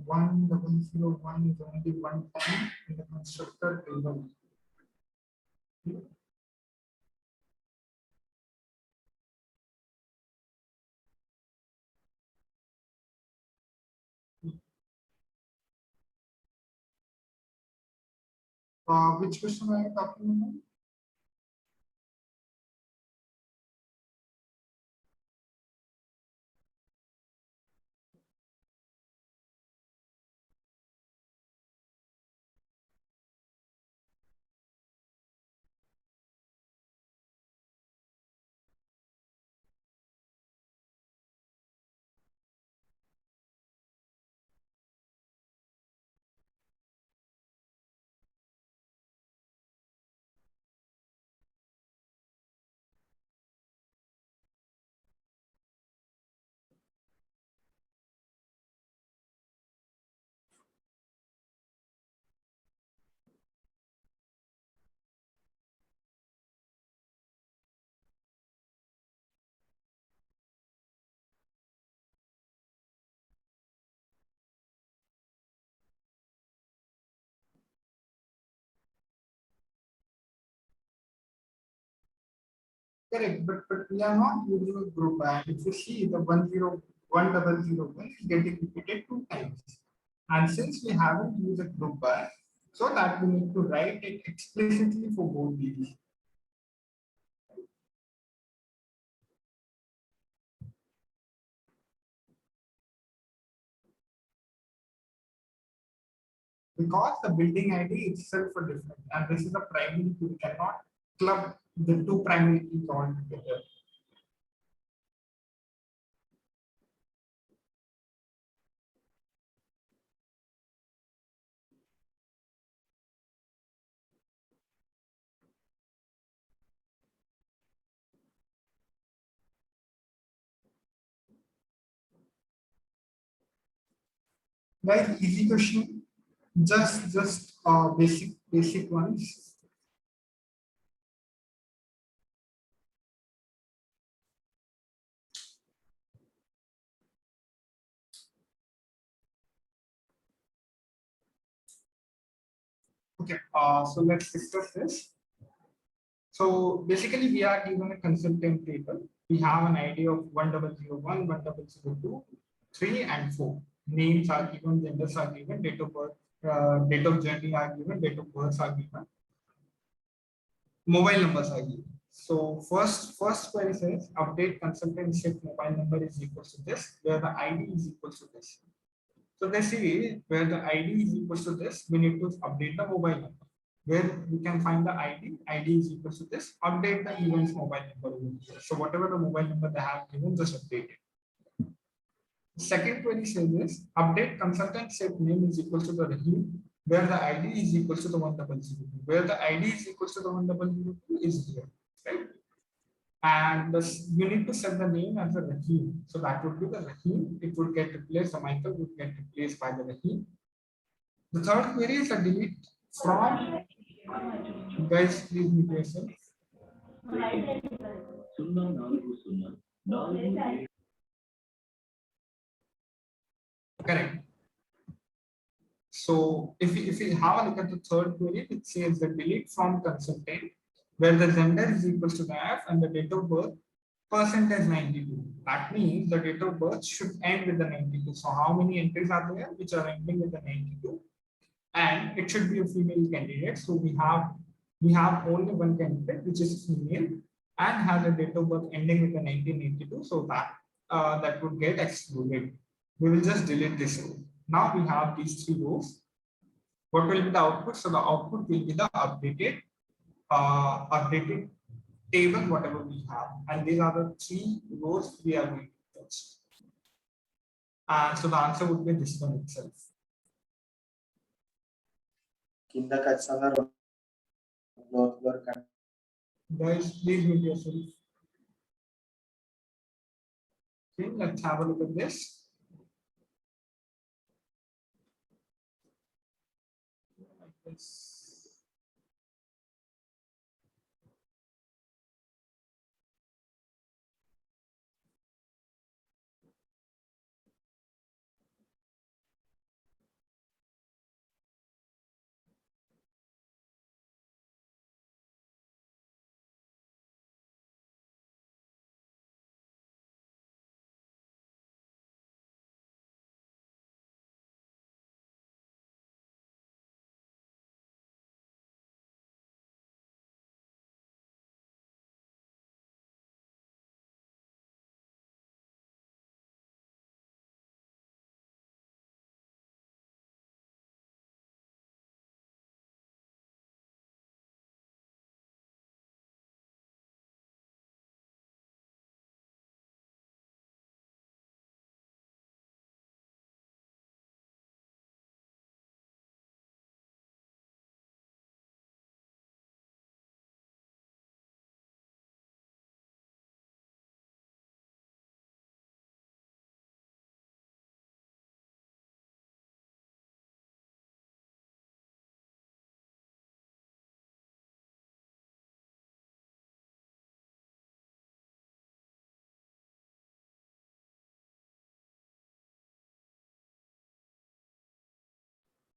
One double zero one is only one time in the constructor table. Which question are you talking about? Correct, but we are not using a group by. If you see the 101,001 is getting repeated 2 times. And since we haven't used a group by, so that we need to write it explicitly for both these. Because the building ID itself are different, and this is a primary key, we cannot club the two primary keys all together. Guys, easy question, just basic ones. Okay, so let's discuss this. So basically, we are given a consultant table. We have an ID of 1,001, 1,002, 3, and 4. Names are given, genders are given, date of birth, date of journey are given, date of birth are given, mobile numbers are given. So first query says update consultant shift mobile number is equal to this, where the ID is equal to this. So they see where the ID is equal to this, we need to update the mobile number. Where we can find the ID is equal to this, update the events mobile number. So whatever the mobile number they have given, just update it. Second query says this, update consultant set name is equal to the Rahim, where the ID is equal to the 1,002. Where the ID is equal to the 1,002 is here, right? And you need to set the name as a Rahim. So that would be the Rahim. It would get replaced, the Michael would get replaced by the Rahim. The third query is a delete from, guys, please mute yourself. Correct. So if we have a look at the third query, it says the delete from consultant, where the gender is equal to the F and the date of birth percentage 92. That means the date of birth should end with the 92. So how many entries are there which are ending with the 92? And it should be a female candidate. So we have only one candidate which is female and has a date of birth ending with the 1982. So that would get excluded. We will just delete this row. Now we have these 3 rows. What will be the output? So the output will be the updated table, whatever we have. And these are the 3 rows we are going to touch. And so the answer would be this one itself. Guys, please mute yourself. Okay, let's have a look at this. Like this.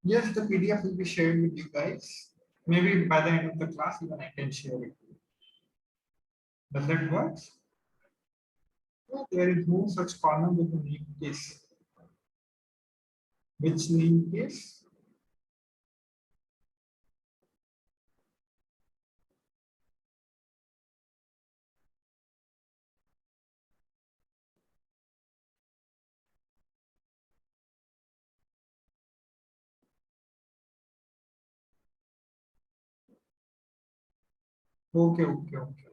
Yes, the PDF will be shared with you guys. Maybe by the end of the class, even I can share it. Does that work? No, there is no such column with the name case. Which name case? Okay, okay, okay.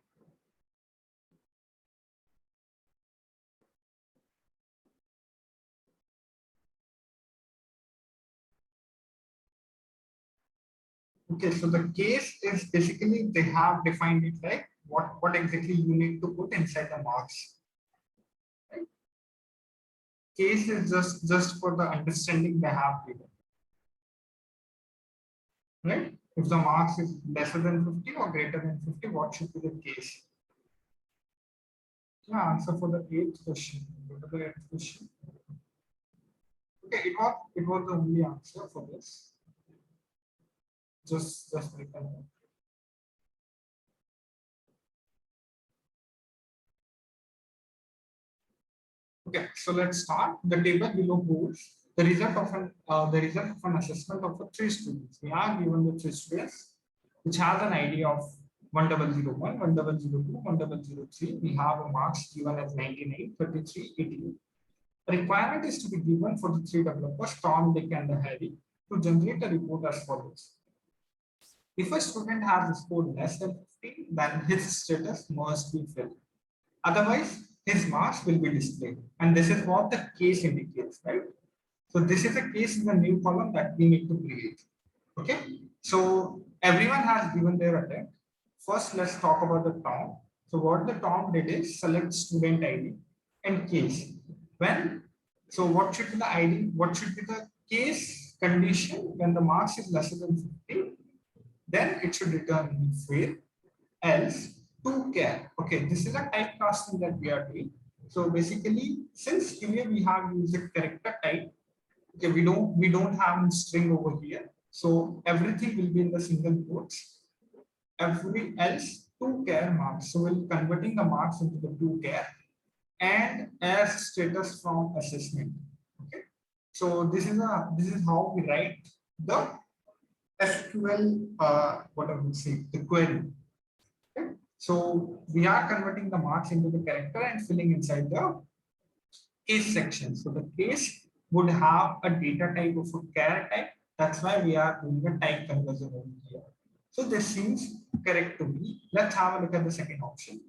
Okay, so the case is basically they have defined it like what exactly you need to put inside the marks. Right? Case is just for the understanding they have given. Right? If the marks is lesser than 50 or greater than 50, what should be the case? Yeah, answer for the eighth question. Go to the eighth question. Okay, it was the only answer for this. Just like that. Okay, so let's start. The table below holds the result of an assessment of the three students. We are given the three students, which has an ID of 1001, 1002, 1003. We have a marks given as 99, 33, 88. The requirement is to be given for the three developers, Tom, Dick, and Harry, to generate a report as follows. If a student has scored less than 50, then his status must be filled. Otherwise, his marks will be displayed. And this is what the case indicates, right? So this is a case in the new column that we need to create. Okay. So everyone has given their attempt. First, let's talk about the Tom. So what the Tom did is select student ID and case. So what should be the ID? What should be the case condition when the marks is lesser than 50? Then it should return fail. Else to care. Okay, this is a typecasting that we are doing. So basically, since here we have used a character type, okay, we don't have a string over here. So everything will be in the single quotes. Every else to care marks. So we're converting the marks into the to care and as status from assessment. Okay. So this is how we write the SQL what I would say the query. Okay. So we are converting the marks into the character and filling inside the case section. So the case would have a data type of a char type. That's why we are doing a type conversion over here. So this seems correct to me. Let's have a look at the second option.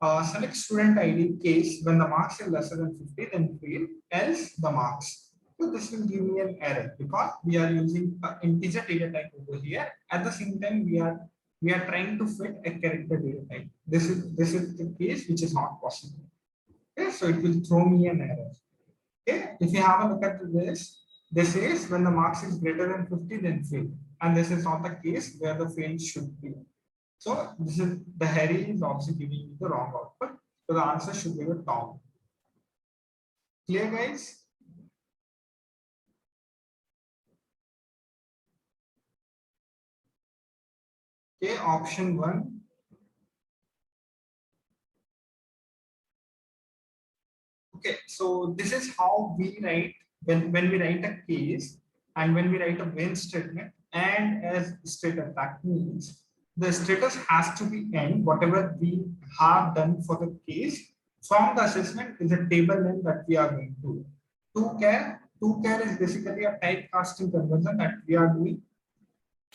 Select student ID case when the marks is lesser than 50, then fail, else the marks. So this will give me an error because we are using an integer data type over here. At the same time, we are trying to fit a character data type. This is the case which is not possible. Okay, so it will throw me an error. Okay, if you have a look at this is when the marks is greater than 50, then fail. And this is not the case where the fail should be. So this is the Harry is also giving you the wrong output. So the answer should be the Tom. Clear, guys? Okay, option 1. Okay, so this is how we write when we write a case and when we write a when statement and as status. That means the status has to be end, whatever we have done for the case from the assessment is a table name that we are going to. To care is basically a typecasting conversion that we are doing.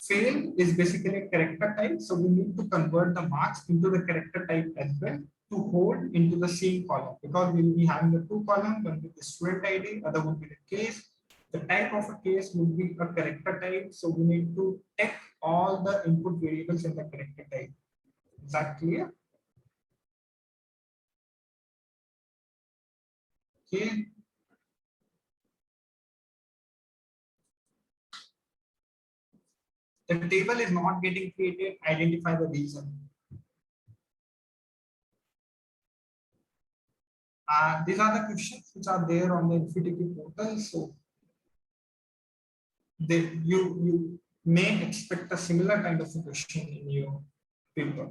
Fail is basically a character type, so we need to convert the marks into the character type as well to hold into the same column because we will be having the two columns, one with the student ID, other would be the case. The type of a case would be a character type, so we need to take all the input variables in the character type. Is that clear? Okay. The table is not getting created, identify the reason. These are the questions which are there on the InfoTK portal. So you may expect a similar kind of a question in your paper.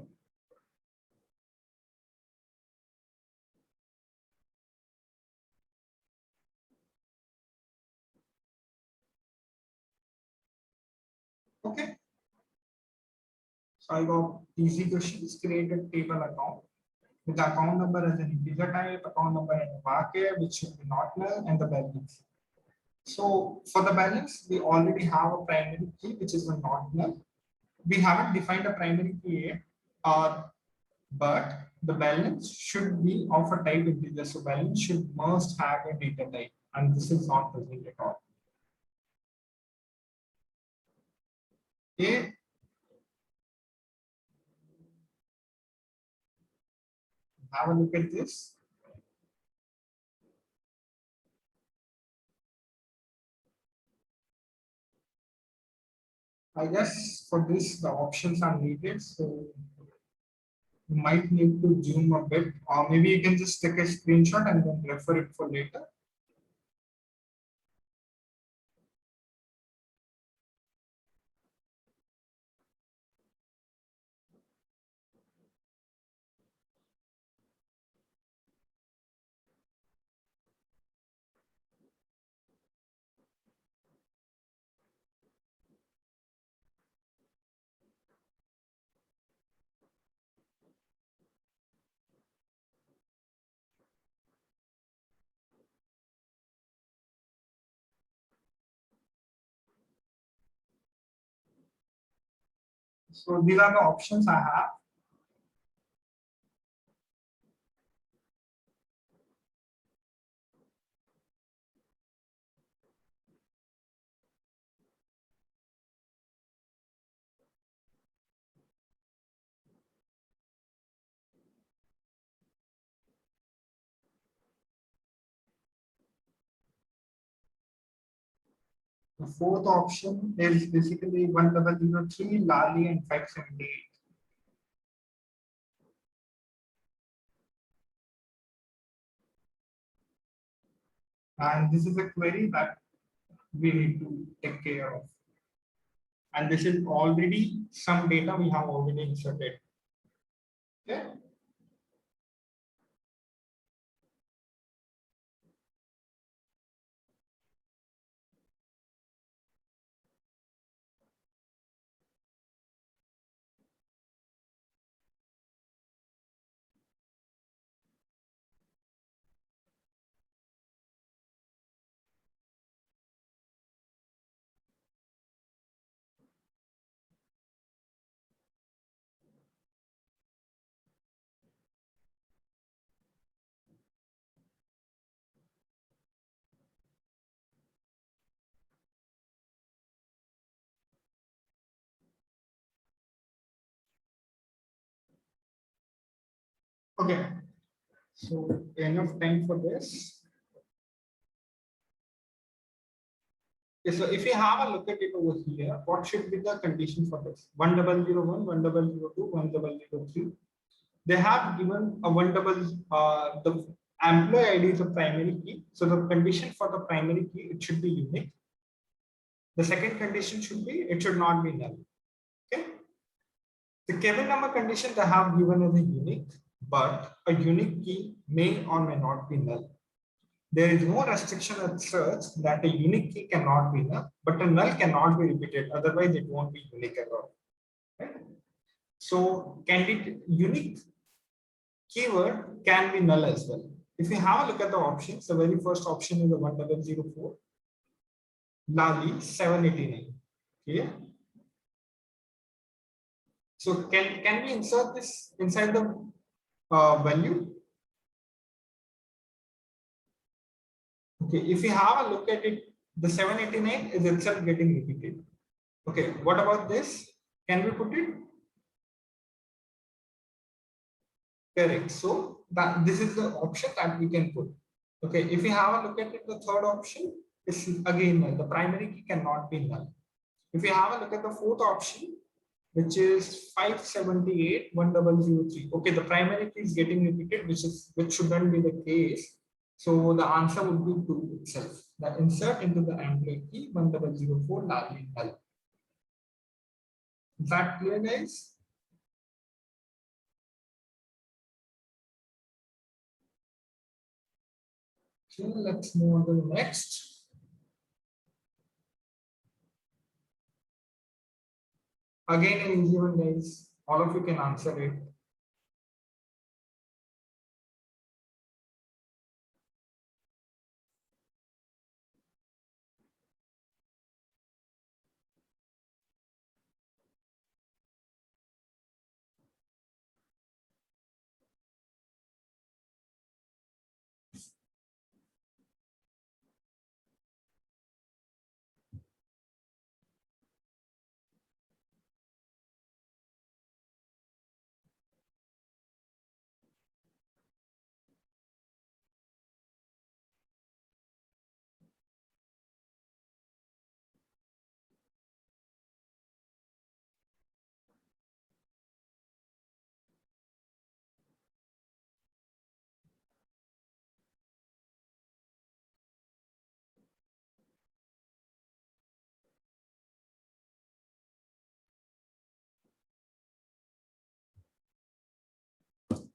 Okay. So I got easy questions. Create a table account with the account number as an integer type, account number and a varchar, which should be not null, and the balance. So for the balance, we already have a primary key, which is a not null. We haven't defined a primary key yet, but the balance should be of a type integer. So balance must have a data type, and this is not present at all. Okay. Have a look at this. I guess for this, the options are needed. So you might need to zoom a bit, or maybe you can just take a screenshot and then refer it for later. So these are the options I have. The fourth option is basically 1003, Lali, and 578. And this is a query that we need to take care of. And this is already some data we have already inserted. Okay. Okay. So enough time for this. Okay, so if you have a look at it over here, what should be the condition for this? 1001, 1002, 1003. They have given a the employee ID is a primary key. So the condition for the primary key, it should be unique. The second condition should be, it should not be null. Okay. The Kevin number condition they have given as a unique, but a unique key may or may not be null. There is no restriction as such that a unique key cannot be null, but a null cannot be repeated. Otherwise, it won't be unique at all. Right? So, unique keyword can be null as well. If you have a look at the options, the very first option is the 1004, Lali 789. Okay. So can we insert this inside the value? Okay, if you have a look at it, the 789 is itself getting repeated. Okay, what about this? Can we put it? Correct. So that this is the option that we can put. Okay, if you have a look at it, the third option is again null. The primary key cannot be null. If you have a look at the fourth option, which is 578 1003. Okay, the primary key is getting repeated, which shouldn't be the case. So the answer would be 2 itself. The insert into the employee key 1004 Darlene L. Is that clear, guys? Okay, let's move on to the next. Again, an easy one, guys. All of you can answer it.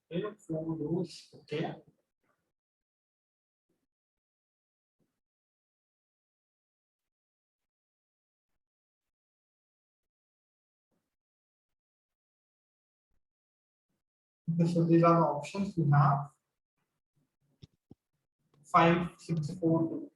Okay, 4 rows. Okay. Okay, so these are the options we have. 5, 6, 4, 2.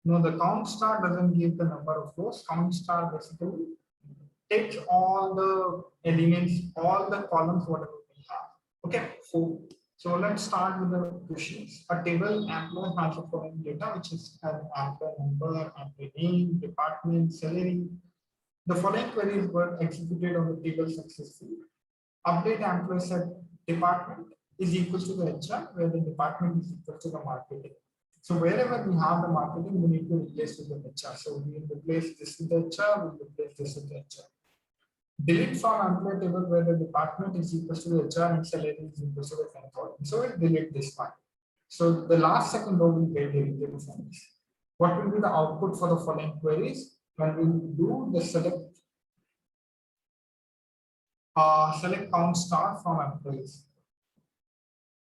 No, the count star doesn't give the number of rows. Count star basically takes all the elements, all the columns, whatever we have. Okay, so let's start with the questions. A table employee has the following data, which is an employee number, employee name, department, salary. The following queries were executed on the table successfully. Update employee set department is equal to the HR, where the department is equal to the marketing. So wherever we have the marketing, we need to replace with the HR. So we will replace this with the HR, we will replace this with the HR. Delete from employee table where the department is equal to the HR and salary is equal to the 10,000. So we'll delete this one. So the last second row will get deleted from this. What will be the output for the following queries? When we do the select count star from employees.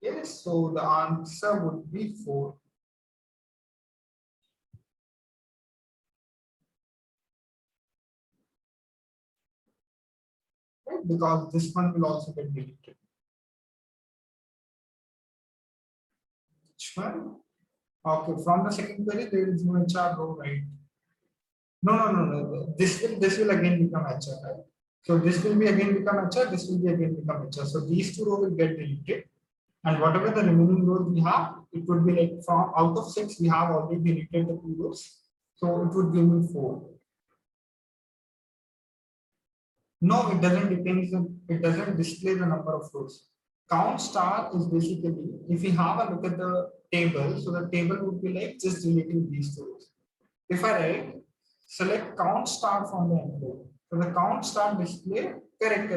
Yes, so the answer would be 4. Right? Because this one will also get deleted. Which one? Okay, from the second query, there is no HR row, right? No. This will again become HR, right? So this will be again become HR, this will be again become HR. So these 2 rows will get deleted. And whatever the remaining rows we have, it would be like from out of 6, we have already deleted the 2 rows. So it would give me 4. No, it doesn't depend. It doesn't display the number of rows. Count star is basically, if we have a look at the table, so the table would be like just deleting these 2 rows. If I write, select count star from the employee. So the count star display, correct.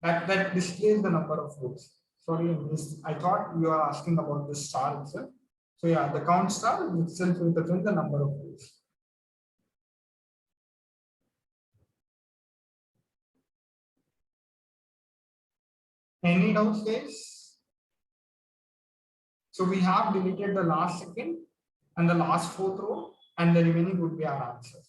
That displays the number of rows. Sorry, I thought you are asking about the star itself. So yeah, the count star itself will represent the number of rows. Any doubts, guys? So we have deleted the last second and the last 4th row, and the remaining would be our answer.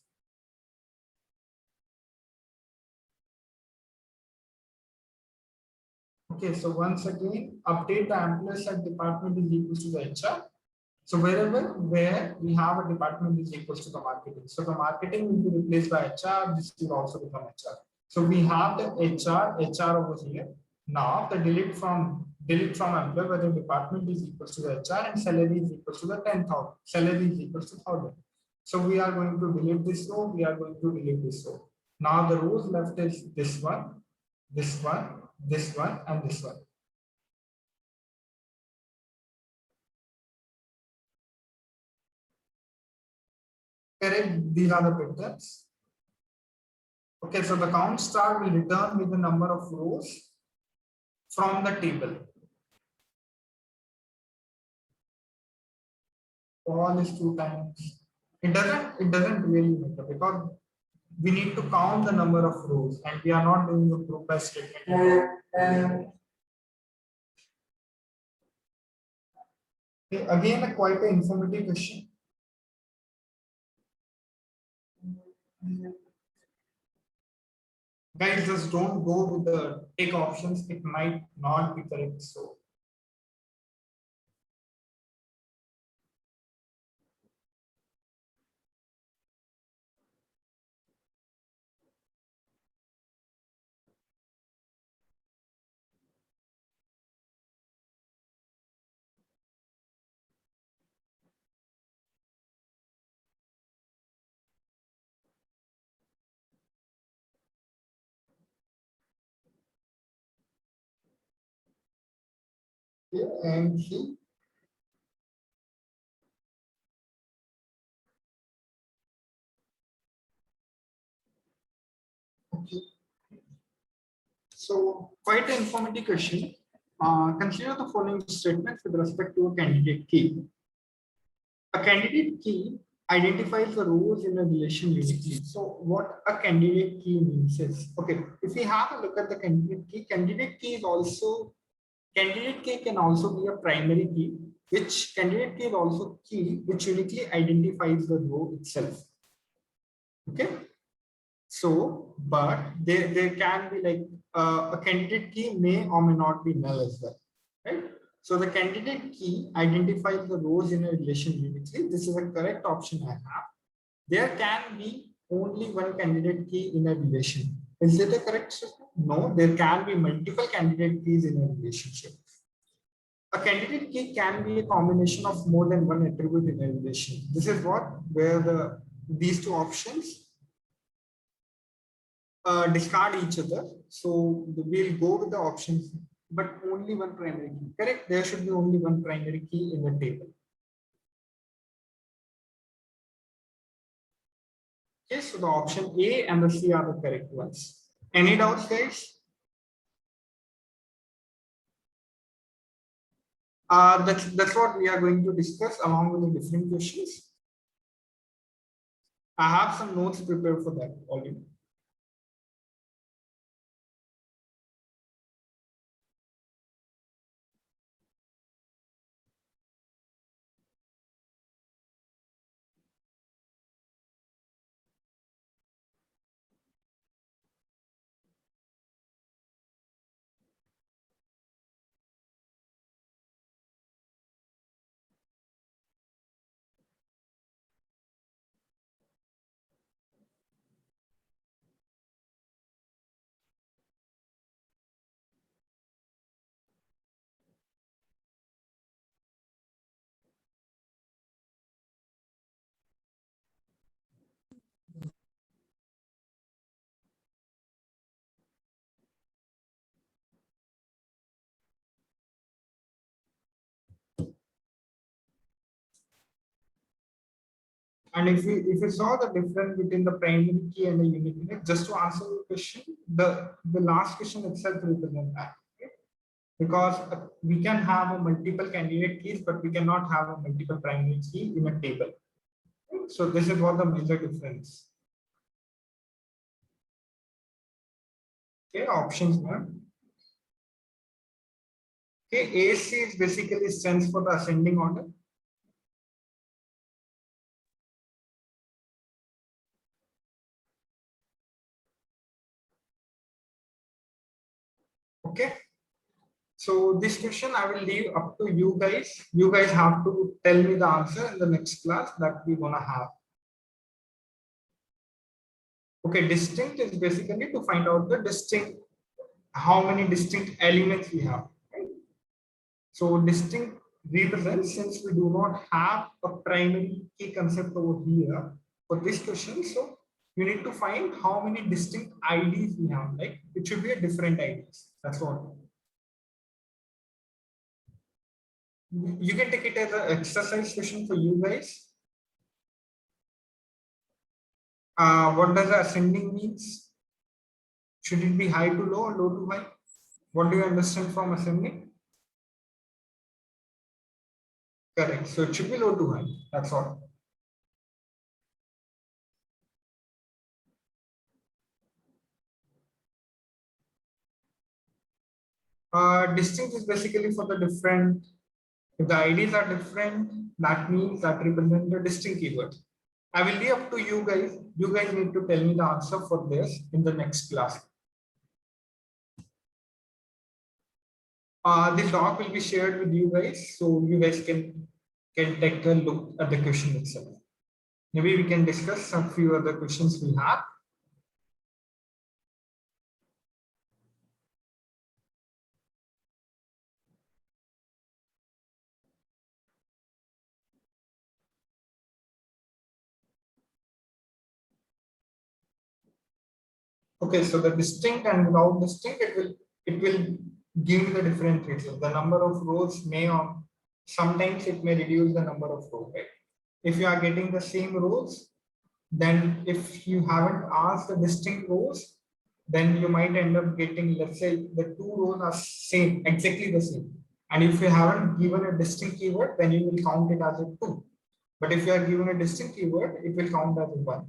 Okay, so once again, update the employee set department is equal to the HR. So where we have a department is equal to the marketing. So the marketing will be replaced by HR. This will also become HR. So we have the HR over here. Now the delete from delete from employee whether department is equals to the HR and salary is equals to the 10,000. Salary is equals to 1,000. So we are going to delete this row. We are going to delete this row. Now the rows left is this one, this one, this one, and this one. Correct. These are the patterns. Okay, so the count star will return with the number of rows from the table. All is 2 times. It doesn't really matter because we need to count the number of rows and we are not doing a group by statement. Okay, again, a quite an informative question. Guys, just don't go with the take options. It might not be correct. So yeah, and see. Okay. So quite an informative question. Consider the following statement with respect to a candidate key. A candidate key identifies the rows in a relation uniquely. So what a candidate key means is, okay, if we have a look at the candidate key is also, candidate key can also be a primary key, which candidate key is also key which uniquely identifies the row itself. Okay. So, but there can be like a candidate key may or may not be null as well, right? So the candidate key identifies the rows in a relation uniquely. This is a correct option I have. There can be only one candidate key in a relation. Is it a correct statement? No, there can be multiple candidate keys in a relationship. A candidate key can be a combination of more than one attribute in a relation. This is what where these two options discard each other. So we'll go with the options, but only one primary key. Correct? There should be only one primary key in the table. Okay, so the option A and the C are the correct ones. Any doubts, guys? That's what we are going to discuss along with the different questions. I have some notes prepared for that already. And if you saw the difference between the primary key and the unique key, just to answer the question, the last question itself represents that. Okay? Because we can have a multiple candidate keys, but we cannot have a multiple primary key in a table. So this is what the major difference. Okay, options one. Okay, AC is basically stands for the ascending order. Okay. So this question I will leave up to you guys. You guys have to tell me the answer in the next class that we're gonna have. Okay, distinct is basically to find out the distinct, how many distinct elements we have. Right? So distinct represents, since we do not have a primary key concept over here for this question, so you need to find how many distinct IDs we have. Like it should be a different IDs. That's all. You can take it as an exercise question for you guys. What does ascending means? Should it be high to low or low to high? What do you understand from ascending? Correct. So it should be low to high. That's all. Distinct is basically for the different. If the IDs are different, that means that represent the distinct keyword. I will leave up to you guys. You guys need to tell me the answer for this in the next class. This doc will be shared with you guys, so you guys can take a look at the question itself. Maybe we can discuss some few other questions we have. Okay, so the distinct and without distinct, it will give you the different traces. The number of rows may, or sometimes it may reduce the number of rows. Right? If you are getting the same rows, then if you haven't asked the distinct rows, then you might end up getting, let's say the two rows are same, exactly the same. And if you haven't given a distinct keyword, then you will count it as a 2. But if you are given a distinct keyword, it will count as a 1.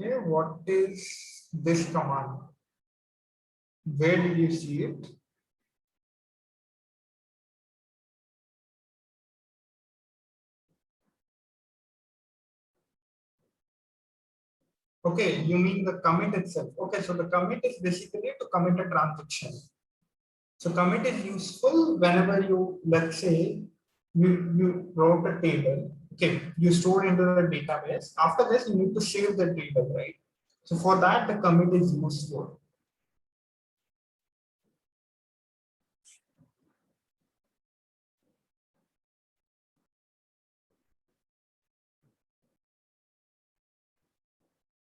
Okay, what is this command? Where did you see it? Okay, you mean the commit itself. Okay, so the commit is basically to commit a transaction. So commit is useful whenever you, let's say, you wrote a table. Okay, you store into the database. After this, you need to save the table, right? So for that, the commit is useful.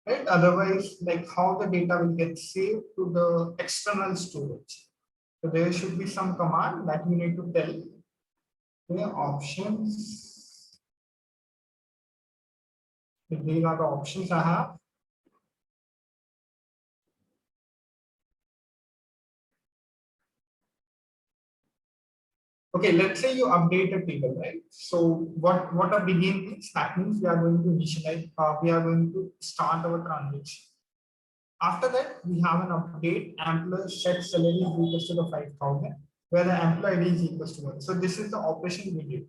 Right? Otherwise, like how the data will get saved to the external storage. So there should be some command that you need to tell. Okay, options. These are the options I have. Okay, let's say you update a table, right? So what a begin means, that means we are going to initialize, we are going to start our transaction. After that, we have an update, employee set salary is equals to the 5,000, where the employee ID is equals to 1. So this is the operation we did.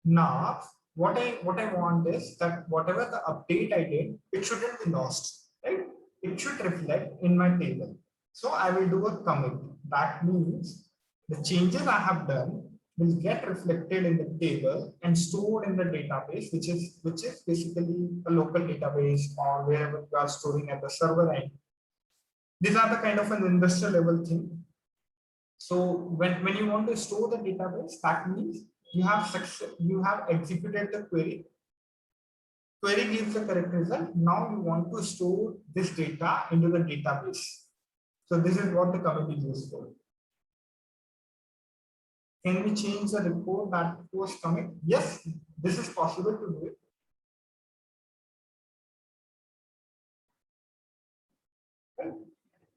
Now, what I want is that whatever the update I did, it shouldn't be lost, right? It should reflect in my table. So I will do a commit. That means the changes I have done will get reflected in the table and stored in the database, which is basically a local database or wherever you are storing at the server end. These are the kind of an industrial level thing. So when you want to store the database, that means you have executed the query. Query gives the correct result. Now you want to store this data into the database. So this is what the commit is used for. Can we change the report that was commit? Yes, this is possible to do it.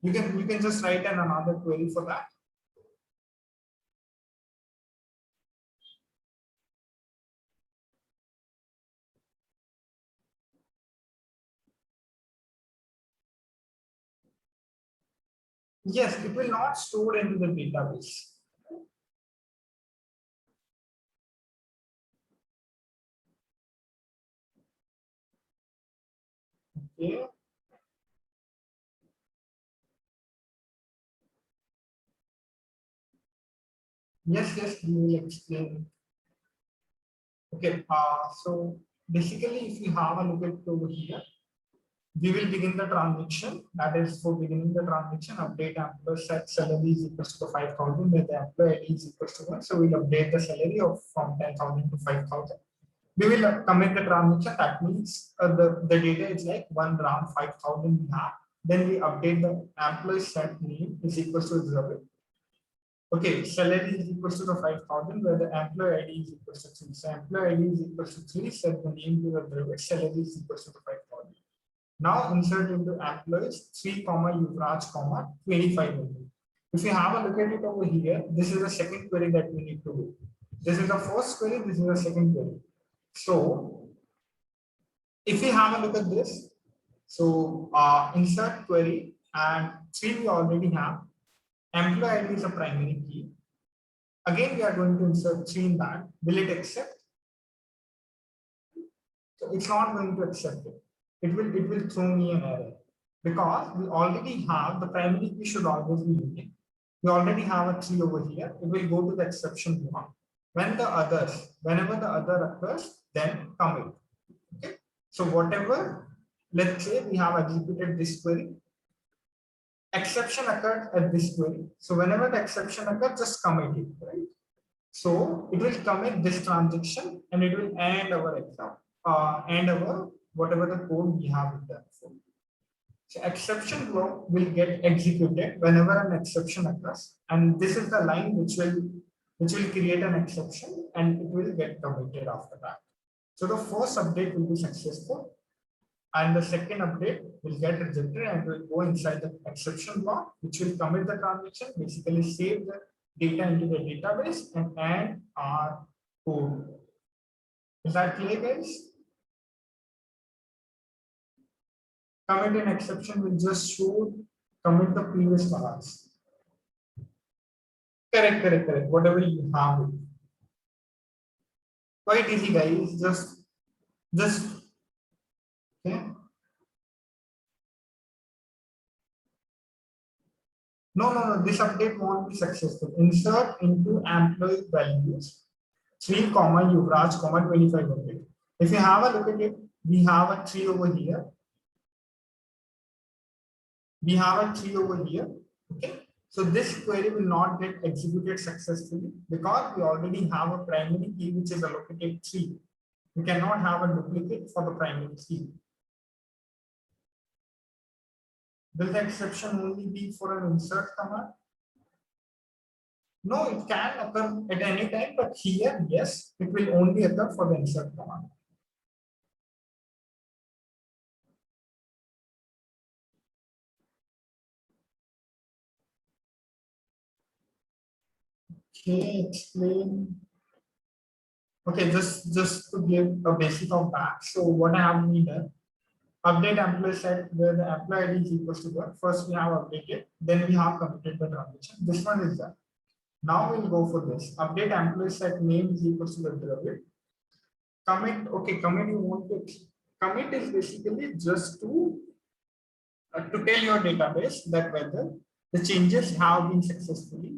You can just write another query for that. Yes, it will not store into the database. Okay. Yes, we will explain. Okay, so basically, if you have a look at over here, we will begin the transaction. That is for beginning the transaction, update employee set salary is equals to 5,000 where the employee ID is equals to 1. So we'll update the salary of from 10,000 to 5,000. We will commit the transaction. That means the data is like 1 gram 5,000 we have. Then we update the employee set name is equals to 0. Okay, salary is equals to the 5,000 where the employee ID is equals to 3. So employee ID is equals to 3, set the name to the derivative, salary is equals to the 5,000. Now insert into employees 3 comma Yuvraj comma 25 only. If you have a look at it over here, this is the second query that we need to do. This is the first query, this is the second query. So if we have a look at this, so insert query and 3 we already have. Employee ID is a primary key. Again, we are going to insert 3 in that. Will it accept? So it's not going to accept it. It will throw me an error because we already have the primary key should always be unique. We already have a 3 over here. It will go to the exception block. When the others, whenever the other occurs, then commit. Okay. So whatever, let's say we have executed this query. Exception occurred at this query. So whenever the exception occurs, just commit it, right? So it will commit this transaction and it will end our exam, end our whatever the code we have in there. So exception block will get executed whenever an exception occurs, and this is the line which will create an exception and it will get committed after that. So the first update will be successful, and the second update will get rejected and will go inside the exception block, which will commit the transaction, basically save the data into the database and add our code. Is that clear, guys? Commit an exception will just show commit the previous balance. Correct. Whatever you have. Quite easy, guys. Just okay. No. This update won't be successful. Insert into employee values 3 comma Yuvraj comma 2500. If you have a look at it, we have a 3 over here. We have a 3 over here. Okay. So this query will not get executed successfully because we already have a primary key which is allocated 3. We cannot have a duplicate for the primary key. Will the exception only be for an insert command? No, it can occur at any time, but here, yes, it will only occur for the insert command. Okay, explain. Okay, just to give a basic of that. So what I have needed, update employee set where the employee ID is equals to 1. First we have updated, then we have committed the transaction. This one is that. Now we'll go for this. Update employee set name is equals to the derivative. Commit, okay, commit you want to commit is basically just to tell your database that whether the changes have been successfully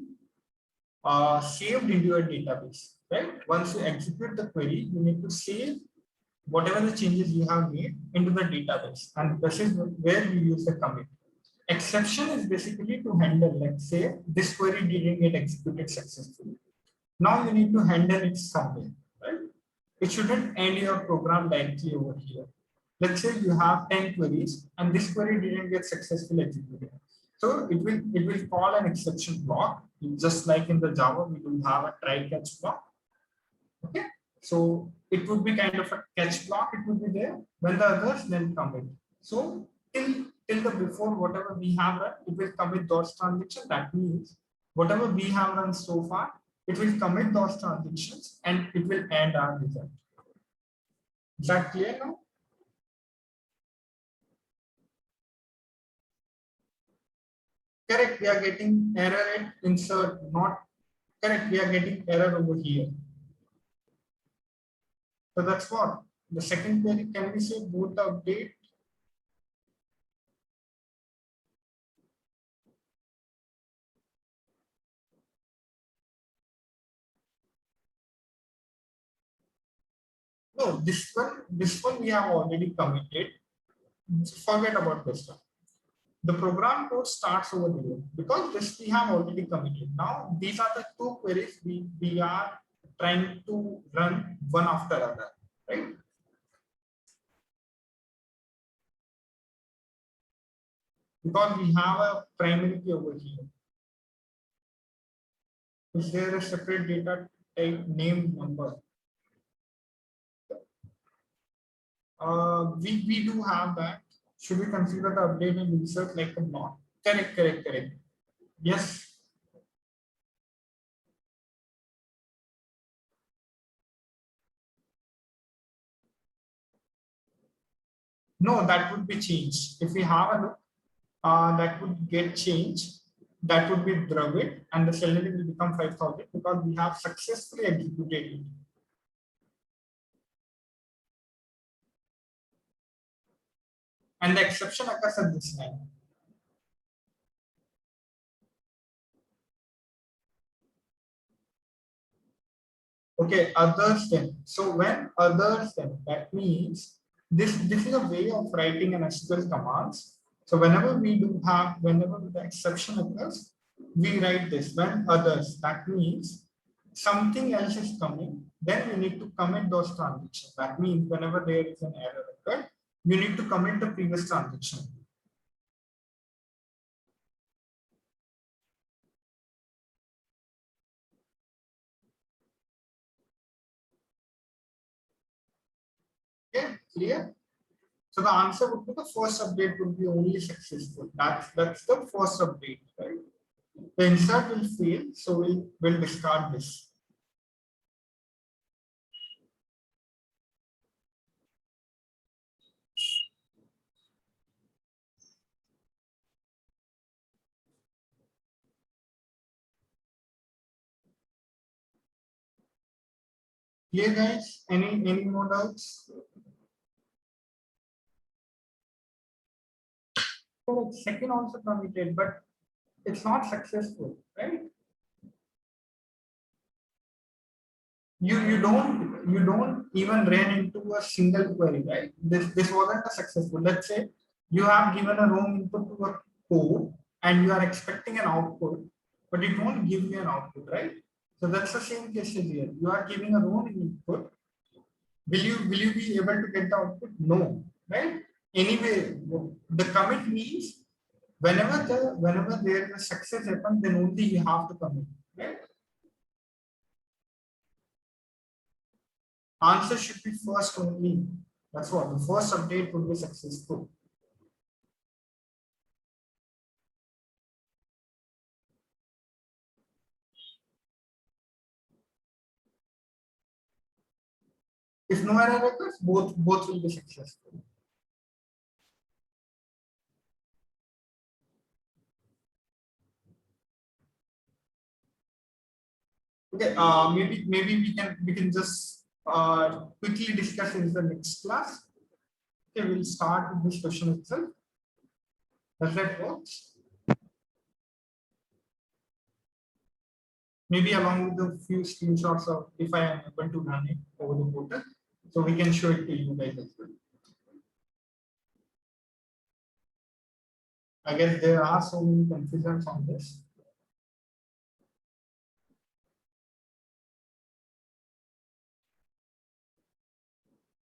saved into your database, right? Once you execute the query, you need to save whatever the changes you have made into the database, and this is where you use the commit. Exception is basically to handle, let's say this query didn't get executed successfully. Now you need to handle it somewhere, right? It shouldn't end your program directly over here. Let's say you have 10 queries and this query didn't get successfully executed. So it will call an exception block, just like in the Java, we do have a try catch block. Okay. So it would be kind of a catch block, it would be there when the others then commit. So till the before whatever we have run, it will commit those transactions. That means whatever we have run so far, it will commit those transactions and it will end our result. Is that clear now? Correct, we are getting error at insert, not correct, we are getting error over here. So that's what the second query, can we say both the update? No, this one we have already committed. forget about this stuff. The program code starts over here because this we have already committed. Now these are the two queries we are trying to run one after other, right? Because we have a primary key over here. Is there a separate data type name number? We do have that. Should we consider the update and insert like a block? Correct. Yes. No, that would be changed. If we have a look, that would get changed. That would be Dravid, and the salary will become 5,000 because we have successfully executed it. And the exception occurs at this time. Okay, others then. So when others then, that means this is a way of writing an SQL commands. So whenever the exception occurs, we write this when others. That means something else is coming, then we need to commit those transactions. That means whenever there is an error occurred, you need to commit the previous transaction. Okay, clear? So the answer would be the first update would be only successful. That's the first update, right? The insert will fail, so we'll discard this. Clear, guys? Any more doubts? Correct. Second also committed, but it's not successful, right? You don't even run into a single query, right? This wasn't a successful. Let's say you have given a wrong input to a code and you are expecting an output, but it won't give you an output, right? So that's the same case here. You are giving a wrong input. Will you be able to get the output? No, right? Anyway, the commit means whenever there is a success happens, then only you have to commit, right? Answer should be first only. That's what the first update would be successful. If no error occurs, both will be successful. Okay, maybe we can just quickly discuss in the next class. Okay, we'll start with this question itself. Does that work? Maybe along with a few screenshots of if I am able to run it over the portal, so we can show it to you guys as well. I guess there are so many confusions on this.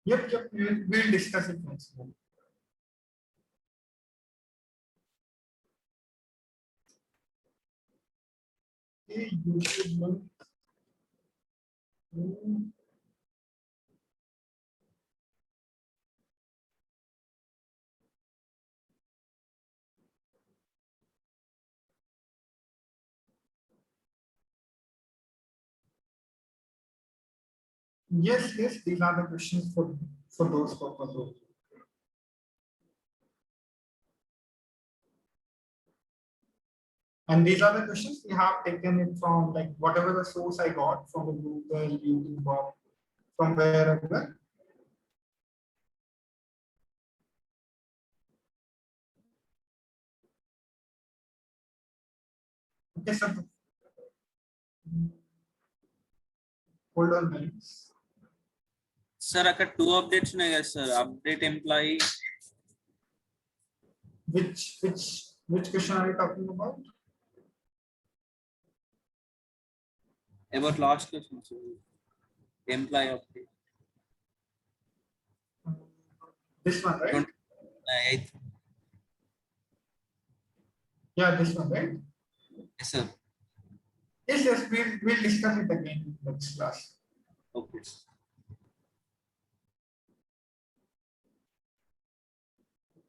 Yep, we'll discuss it next time. Okay, YouTube link. Yes, these are the questions for those purposes. And these are the questions we have taken it from, like whatever the source I got from the Google, YouTube, or from wherever. Okay, so hold on, guys. Sir, అక్కడ 2 updates ఉన్నాయి కదా sir, update employee Which question are you talking about? About last question, sir. Employee of the This one, right? 8th. Yeah, this one, right? Yes, sir. Yes, we'll discuss it again in next class. Okay.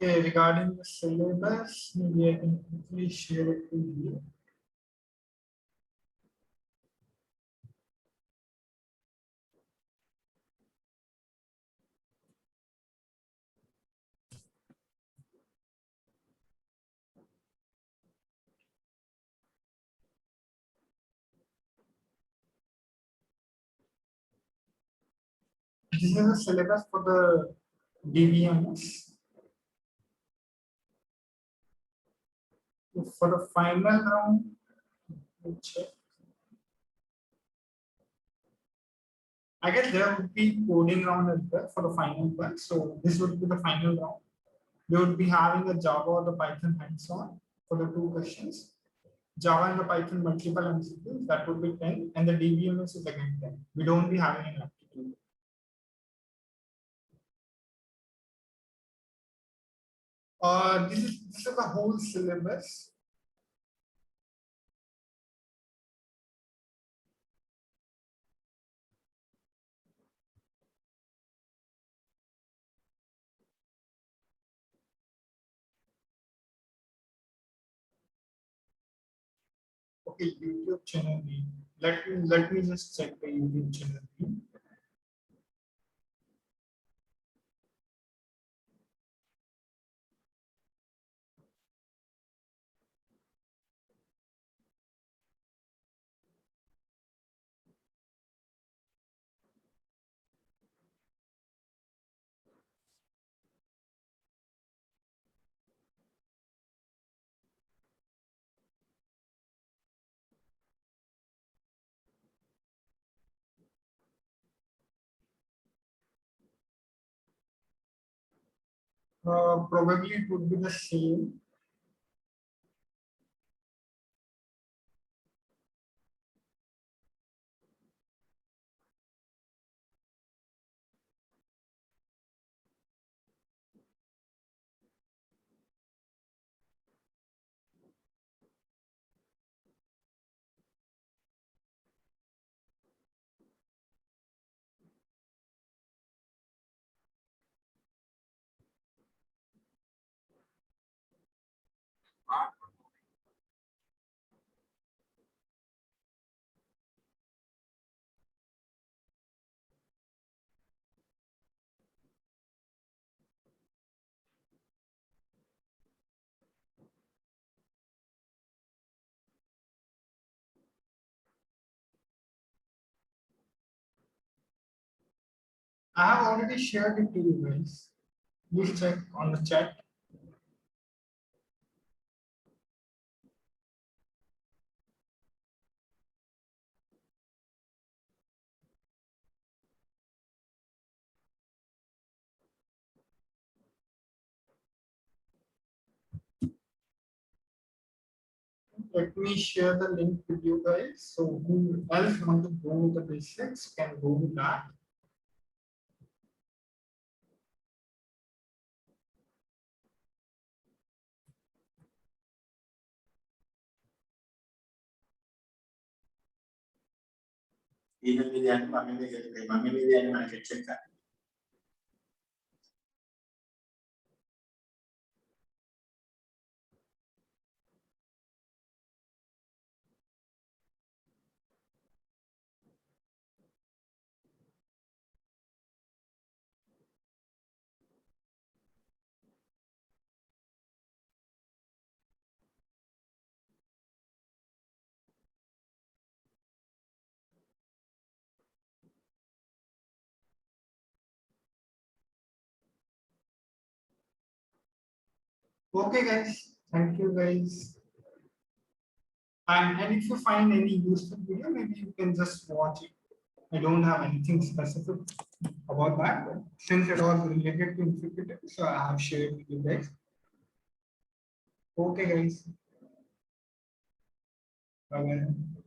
Okay, regarding the syllabus, maybe I can quickly share it with you. This is the syllabus for the DBMS. For the final round, we'll check. I guess there would be coding round as well for the final one. So this would be the final round. We would be having a Java or the Python hands-on for the 2 questions. Java and the Python multiple MCQs, that would be 10, and the DBMS is again 10. We don't be having an aptitude. This is the whole syllabus. Okay, YouTube channel name. Let me just check the YouTube channel name. Probably it would be the same. I have already shared it to you guys. Please check on the chat. Let me share the link with you guys. So who else want to go with the basics can go with that. Even with the animal check. Okay, guys. Thank you, guys. And if you find any useful video, maybe you can just watch it. I don't have anything specific about that, but since it was related to executive, so I have shared with you guys. Okay, guys. Bye-bye.